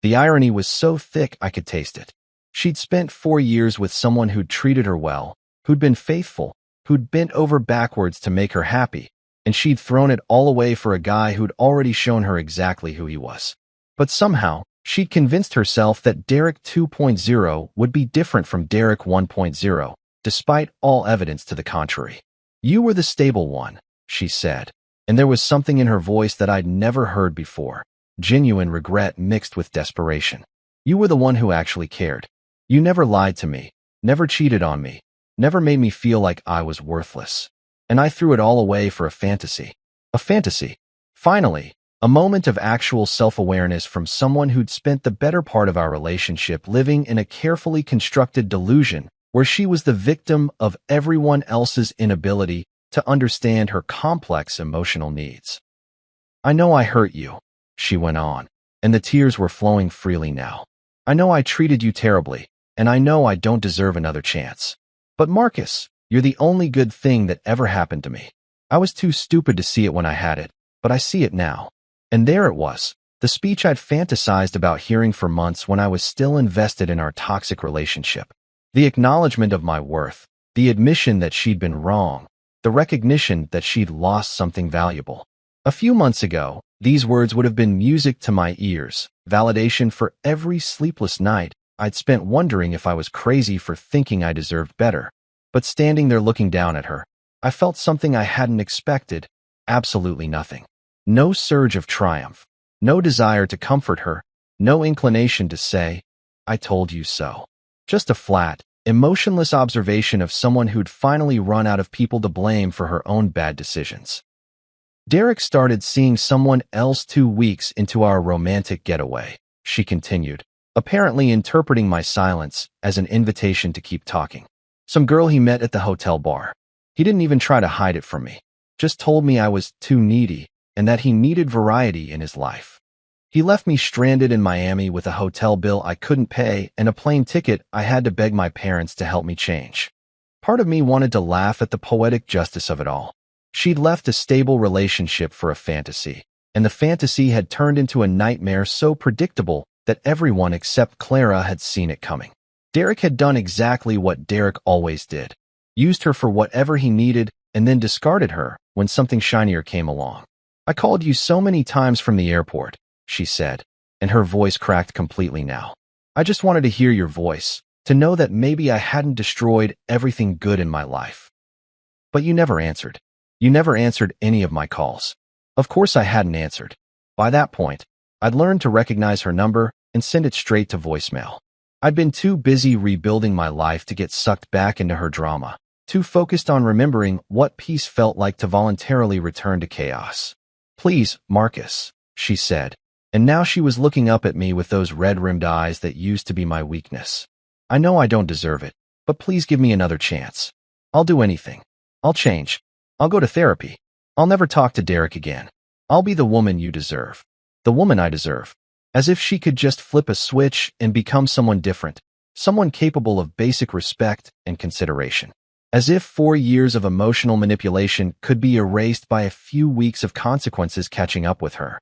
The irony was so thick I could taste it. She'd spent 4 years with someone who'd treated her well, who'd been faithful, who'd bent over backwards to make her happy, and she'd thrown it all away for a guy who'd already shown her exactly who he was. But somehow, she'd convinced herself that Derek 2.0 would be different from Derek 1.0, despite all evidence to the contrary. "You were the stable one," she said, and there was something in her voice that I'd never heard before. Genuine regret mixed with desperation. "You were the one who actually cared. You never lied to me, never cheated on me, never made me feel like I was worthless. And I threw it all away for a fantasy." A fantasy. Finally, a moment of actual self-awareness from someone who'd spent the better part of our relationship living in a carefully constructed delusion where she was the victim of everyone else's inability to understand her complex emotional needs. "I know I hurt you," she went on, and the tears were flowing freely now. "I know I treated you terribly, and I know I don't deserve another chance. But Marcus, you're the only good thing that ever happened to me. I was too stupid to see it when I had it, but I see it now." And there it was, the speech I'd fantasized about hearing for months when I was still invested in our toxic relationship. The acknowledgement of my worth, the admission that she'd been wrong, the recognition that she'd lost something valuable. A few months ago, these words would have been music to my ears, validation for every sleepless night I'd spent wondering if I was crazy for thinking I deserved better. But standing there looking down at her, I felt something I hadn't expected, absolutely nothing. No surge of triumph, no desire to comfort her, no inclination to say, "I told you so." Just a flat, emotionless observation of someone who'd finally run out of people to blame for her own bad decisions. "Derek started seeing someone else 2 weeks into our romantic getaway," she continued, apparently interpreting my silence as an invitation to keep talking. "Some girl he met at the hotel bar. He didn't even try to hide it from me, just told me I was too needy and that he needed variety in his life. He left me stranded in Miami with a hotel bill I couldn't pay and a plane ticket I had to beg my parents to help me change." Part of me wanted to laugh at the poetic justice of it all. She'd left a stable relationship for a fantasy, and the fantasy had turned into a nightmare so predictable that everyone except Clara had seen it coming. Derek had done exactly what Derek always did, used her for whatever he needed and then discarded her when something shinier came along. "I called you so many times from the airport," she said, and her voice cracked completely now. "I just wanted to hear your voice, to know that maybe I hadn't destroyed everything good in my life. But you never answered. You never answered any of my calls. Of course I hadn't answered. By that point, I'd learned to recognize her number and send it straight to voicemail. I'd been too busy rebuilding my life to get sucked back into her drama, too focused on remembering what peace felt like to voluntarily return to chaos. "Please, Marcus," she said, and now she was looking up at me with those red-rimmed eyes that used to be my weakness. "I know I don't deserve it, but please give me another chance. I'll do anything. I'll change. I'll go to therapy. I'll never talk to Derek again. I'll be the woman you deserve. The woman I deserve." As if she could just flip a switch and become someone different, someone capable of basic respect and consideration. As if 4 years of emotional manipulation could be erased by a few weeks of consequences catching up with her.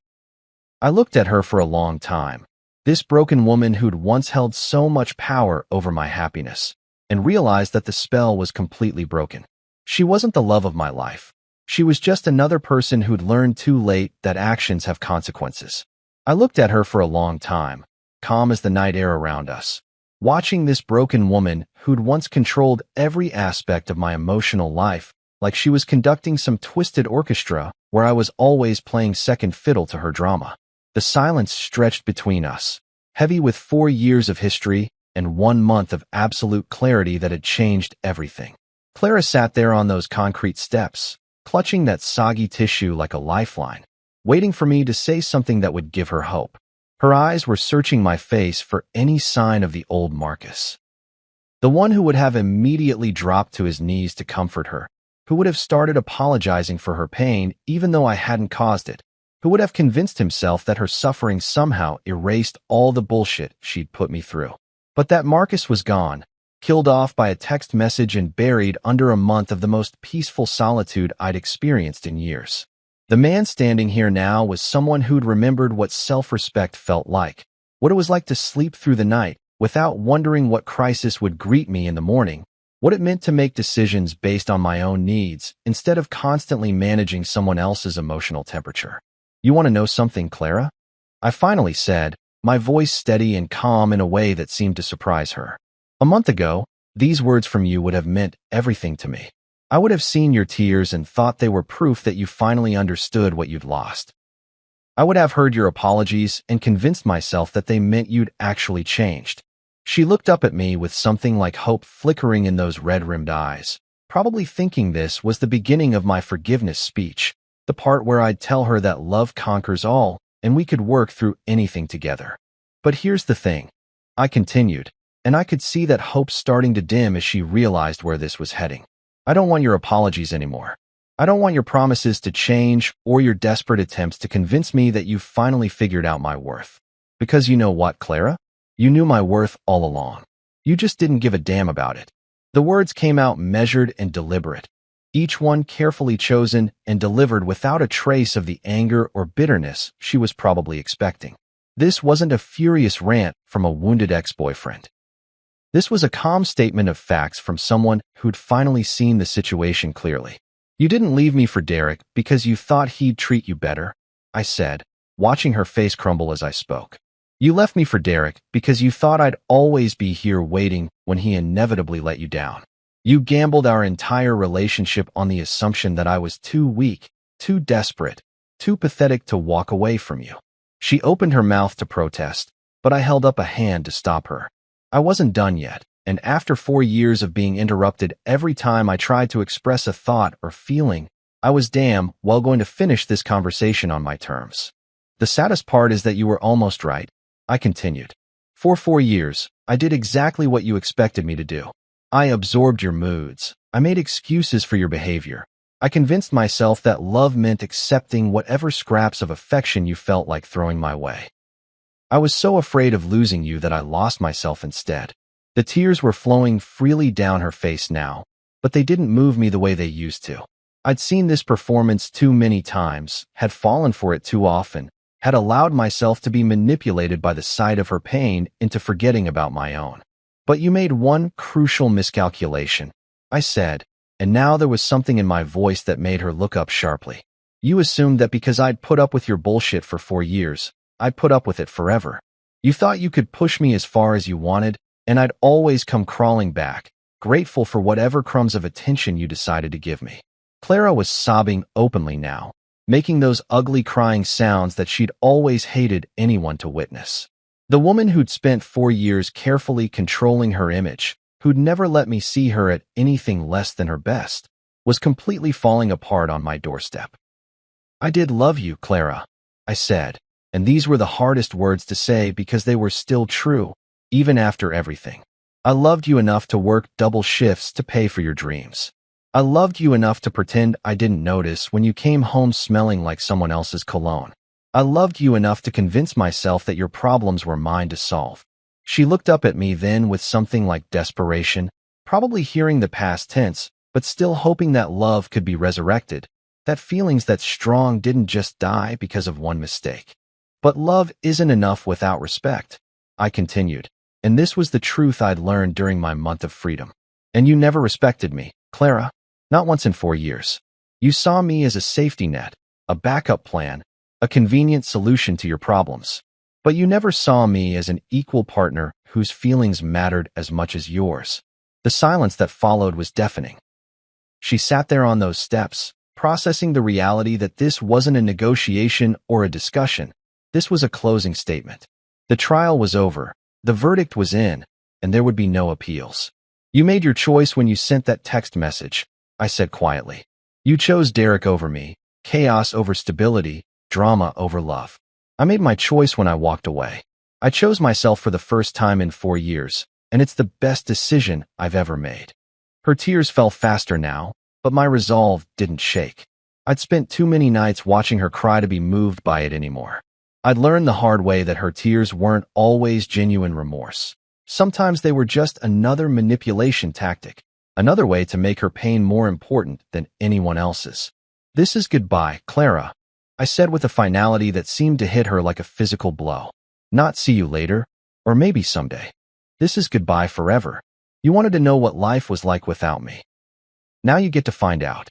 I looked at her for a long time, this broken woman who'd once held so much power over my happiness, and realized that the spell was completely broken. She wasn't the love of my life. She was just another person who'd learned too late that actions have consequences. I looked at her for a long time, calm as the night air around us, watching this broken woman who'd once controlled every aspect of my emotional life, like she was conducting some twisted orchestra where I was always playing second fiddle to her drama. The silence stretched between us, heavy with 4 years of history and 1 month of absolute clarity that had changed everything. Clara sat there on those concrete steps, clutching that soggy tissue like a lifeline, waiting for me to say something that would give her hope. Her eyes were searching my face for any sign of the old Marcus. The one who would have immediately dropped to his knees to comfort her, who would have started apologizing for her pain even though I hadn't caused it, who would have convinced himself that her suffering somehow erased all the bullshit she'd put me through. But that Marcus was gone, killed off by a text message and buried under a month of the most peaceful solitude I'd experienced in years. The man standing here now was someone who'd remembered what self-respect felt like, what it was like to sleep through the night without wondering what crisis would greet me in the morning, what it meant to make decisions based on my own needs instead of constantly managing someone else's emotional temperature. "You want to know something, Clara?" I finally said, my voice steady and calm in a way that seemed to surprise her. "A month ago, these words from you would have meant everything to me. I would have seen your tears and thought they were proof that you finally understood what you'd lost. I would have heard your apologies and convinced myself that they meant you'd actually changed." She looked up at me with something like hope flickering in those red-rimmed eyes, probably thinking this was the beginning of my forgiveness speech, the part where I'd tell her that love conquers all and we could work through anything together. "But here's the thing," I continued, and I could see that hope starting to dim as she realized where this was heading. "I don't want your apologies anymore. I don't want your promises to change or your desperate attempts to convince me that you've finally figured out my worth. Because you know what, Clara? You knew my worth all along. You just didn't give a damn about it." The words came out measured and deliberate, each one carefully chosen and delivered without a trace of the anger or bitterness she was probably expecting. This wasn't a furious rant from a wounded ex-boyfriend. This was a calm statement of facts from someone who'd finally seen the situation clearly. "You didn't leave me for Derek because you thought he'd treat you better," I said, watching her face crumble as I spoke. "You left me for Derek because you thought I'd always be here waiting when he inevitably let you down. You gambled our entire relationship on the assumption that I was too weak, too desperate, too pathetic to walk away from you." She opened her mouth to protest, but I held up a hand to stop her. I wasn't done yet, and after 4 years of being interrupted every time I tried to express a thought or feeling, I was damn well going to finish this conversation on my terms. "The saddest part is that you were almost right," I continued. "For 4 years, I did exactly what you expected me to do. I absorbed your moods. I made excuses for your behavior. I convinced myself that love meant accepting whatever scraps of affection you felt like throwing my way. I was so afraid of losing you that I lost myself instead." The tears were flowing freely down her face now, but they didn't move me the way they used to. I'd seen this performance too many times, had fallen for it too often, had allowed myself to be manipulated by the sight of her pain into forgetting about my own. "But you made one crucial miscalculation," I said, and now there was something in my voice that made her look up sharply. "You assumed that because I'd put up with your bullshit for 4 years, I'd put up with it forever. You thought you could push me as far as you wanted and I'd always come crawling back, grateful for whatever crumbs of attention you decided to give me. Clara was sobbing openly now, making those ugly crying sounds that she'd always hated anyone to witness. The woman who'd spent 4 years carefully controlling her image, who'd never let me see her at anything less than her best, was completely falling apart on my doorstep. "I did love you, Clara," I said, and these were the hardest words to say because they were still true, even after everything. "I loved you enough to work double shifts to pay for your dreams. I loved you enough to pretend I didn't notice when you came home smelling like someone else's cologne. I loved you enough to convince myself that your problems were mine to solve." She looked up at me then with something like desperation, probably hearing the past tense, but still hoping that love could be resurrected, that feelings that strong didn't just die because of one mistake. "But love isn't enough without respect," I continued, and this was the truth I'd learned during my month of freedom. "And you never respected me, Clara. Not once in 4 years. You saw me as a safety net, a backup plan, a convenient solution to your problems. But you never saw me as an equal partner whose feelings mattered as much as yours." The silence that followed was deafening. She sat there on those steps, processing the reality that this wasn't a negotiation or a discussion. This was a closing statement. The trial was over, the verdict was in, and there would be no appeals. "You made your choice when you sent that text message," I said quietly. "You chose Derek over me, chaos over stability, drama over love. I made my choice when I walked away. I chose myself for the first time in 4 years, and it's the best decision I've ever made." Her tears fell faster now, but my resolve didn't shake. I'd spent too many nights watching her cry to be moved by it anymore. I'd learned the hard way that her tears weren't always genuine remorse. Sometimes they were just another manipulation tactic, another way to make her pain more important than anyone else's. "This is goodbye, Clara," I said with a finality that seemed to hit her like a physical blow. "Not see you later, or maybe someday. This is goodbye forever. You wanted to know what life was like without me. Now you get to find out."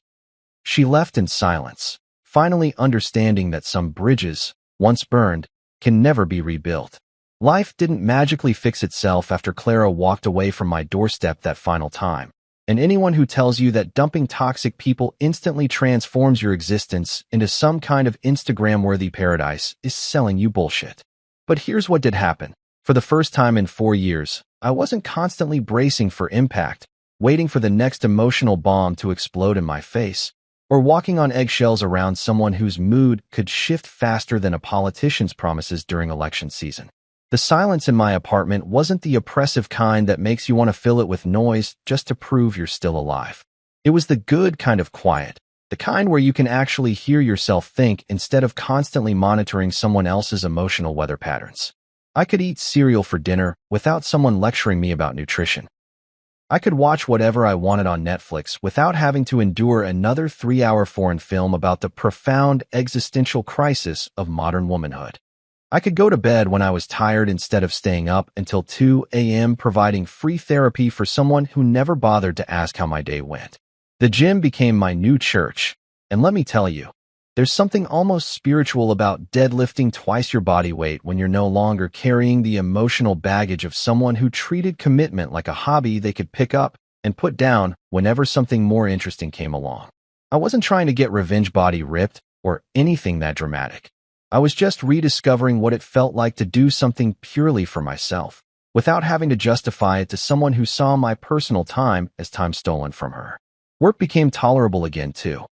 She left in silence, finally understanding that some bridges, once burned, can never be rebuilt. Life didn't magically fix itself after Clara walked away from my doorstep that final time. And anyone who tells you that dumping toxic people instantly transforms your existence into some kind of Instagram-worthy paradise is selling you bullshit. But here's what did happen. For the first time in 4 years, I wasn't constantly bracing for impact, waiting for the next emotional bomb to explode in my face, or walking on eggshells around someone whose mood could shift faster than a politician's promises during election season. The silence in my apartment wasn't the oppressive kind that makes you want to fill it with noise just to prove you're still alive. It was the good kind of quiet, the kind where you can actually hear yourself think instead of constantly monitoring someone else's emotional weather patterns. I could eat cereal for dinner without someone lecturing me about nutrition. I could watch whatever I wanted on Netflix without having to endure another 3-hour foreign film about the profound existential crisis of modern womanhood. I could go to bed when I was tired instead of staying up until 2 a.m. providing free therapy for someone who never bothered to ask how my day went. The gym became my new church, and let me tell you, there's something almost spiritual about deadlifting twice your body weight when you're no longer carrying the emotional baggage of someone who treated commitment like a hobby they could pick up and put down whenever something more interesting came along. I wasn't trying to get revenge body ripped or anything that dramatic. I was just rediscovering what it felt like to do something purely for myself, without having to justify it to someone who saw my personal time as time stolen from her. Work became tolerable again, too.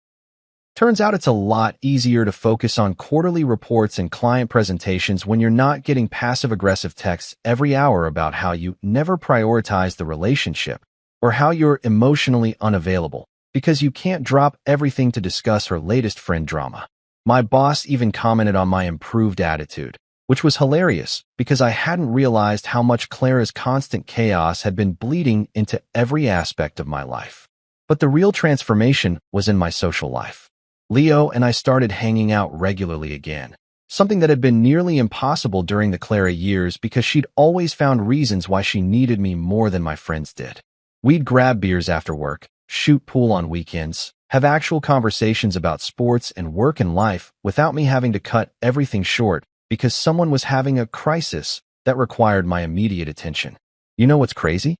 Turns out it's a lot easier to focus on quarterly reports and client presentations when you're not getting passive-aggressive texts every hour about how you never prioritize the relationship or how you're emotionally unavailable because you can't drop everything to discuss her latest friend drama. My boss even commented on my improved attitude, which was hilarious because I hadn't realized how much Clara's constant chaos had been bleeding into every aspect of my life. But the real transformation was in my social life. Leo and I started hanging out regularly again, something that had been nearly impossible during the Clara years because she'd always found reasons why she needed me more than my friends did. We'd grab beers after work, shoot pool on weekends, have actual conversations about sports and work and life without me having to cut everything short because someone was having a crisis that required my immediate attention. You know what's crazy?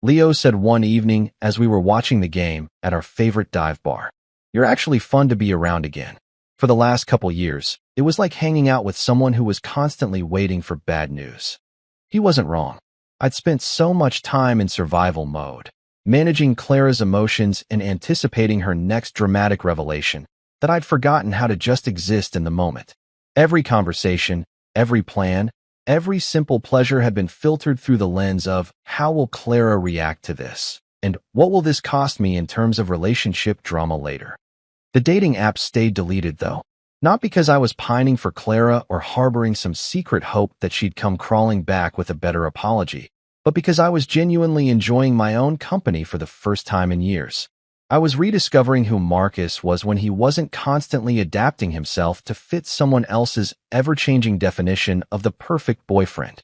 Leo said one evening as we were watching the game at our favorite dive bar. You're actually fun to be around again. For the last couple years, it was like hanging out with someone who was constantly waiting for bad news. He wasn't wrong. I'd spent so much time in survival mode, managing Clara's emotions and anticipating her next dramatic revelation, that I'd forgotten how to just exist in the moment. Every conversation, every plan, every simple pleasure had been filtered through the lens of how will Clara react to this, and what will this cost me in terms of relationship drama later. The dating app stayed deleted though, not because I was pining for Clara or harboring some secret hope that she'd come crawling back with a better apology, but because I was genuinely enjoying my own company for the first time in years. I was rediscovering who Marcus was when he wasn't constantly adapting himself to fit someone else's ever-changing definition of the perfect boyfriend.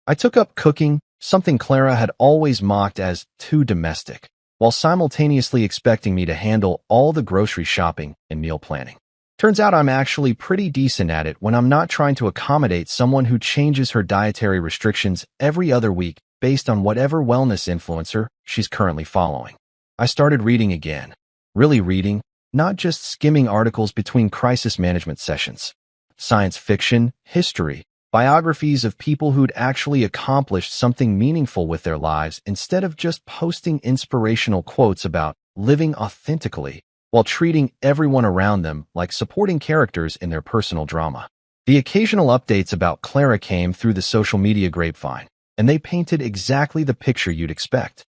I took up cooking, something Clara had always mocked as too domestic, while simultaneously expecting me to handle all the grocery shopping and meal planning. Turns out I'm actually pretty decent at it when I'm not trying to accommodate someone who changes her dietary restrictions every other week based on whatever wellness influencer she's currently following. I started reading again. Really reading, not just skimming articles between crisis management sessions. Science fiction, history, biographies of people who'd actually accomplished something meaningful with their lives instead of just posting inspirational quotes about living authentically while treating everyone around them like supporting characters in their personal drama. The occasional updates about Clara came through the social media grapevine, and they painted exactly the picture you'd expect.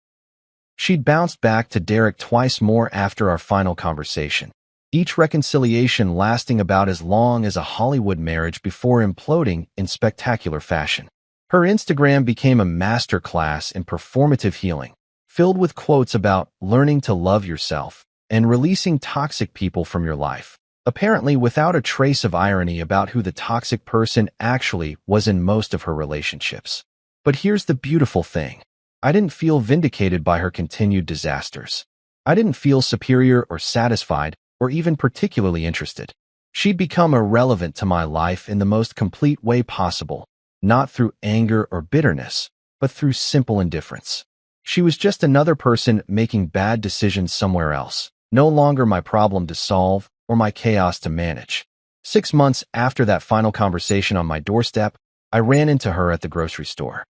She'd bounced back to Derek twice more after our final conversation, each reconciliation lasting about as long as a Hollywood marriage before imploding in spectacular fashion. Her Instagram became a masterclass in performative healing, filled with quotes about learning to love yourself and releasing toxic people from your life, apparently without a trace of irony about who the toxic person actually was in most of her relationships. But here's the beautiful thing. I didn't feel vindicated by her continued disasters. I didn't feel superior or satisfied or even particularly interested. She'd become irrelevant to my life in the most complete way possible, not through anger or bitterness, but through simple indifference. She was just another person making bad decisions somewhere else, no longer my problem to solve or my chaos to manage. 6 months after that final conversation on my doorstep, I ran into her at the grocery store.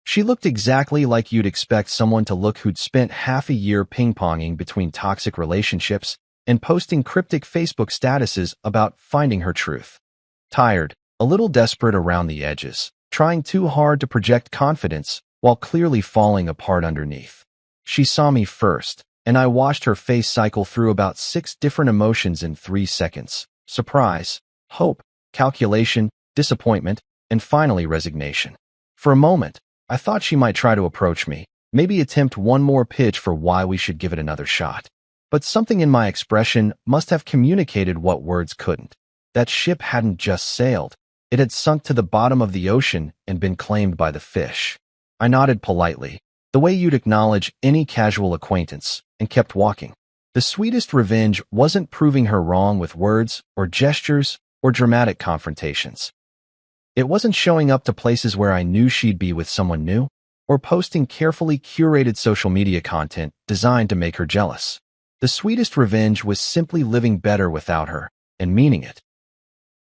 She looked exactly like you'd expect someone to look who'd spent half a year ping-ponging between toxic relationships and posting cryptic Facebook statuses about finding her truth. Tired, a little desperate around the edges, trying too hard to project confidence while clearly falling apart underneath. She saw me first, and I watched her face cycle through about 6 different emotions in 3 seconds. Surprise, hope, calculation, disappointment, and finally resignation. For a moment, I thought she might try to approach me, maybe attempt one more pitch for why we should give it another shot. But something in my expression must have communicated what words couldn't. That ship hadn't just sailed. It had sunk to the bottom of the ocean and been claimed by the fish. I nodded politely, the way you'd acknowledge any casual acquaintance, and kept walking. The sweetest revenge wasn't proving her wrong with words or gestures or dramatic confrontations. It wasn't showing up to places where I knew she'd be with someone new, or posting carefully curated social media content designed to make her jealous. The sweetest revenge was simply living better without her, and meaning it.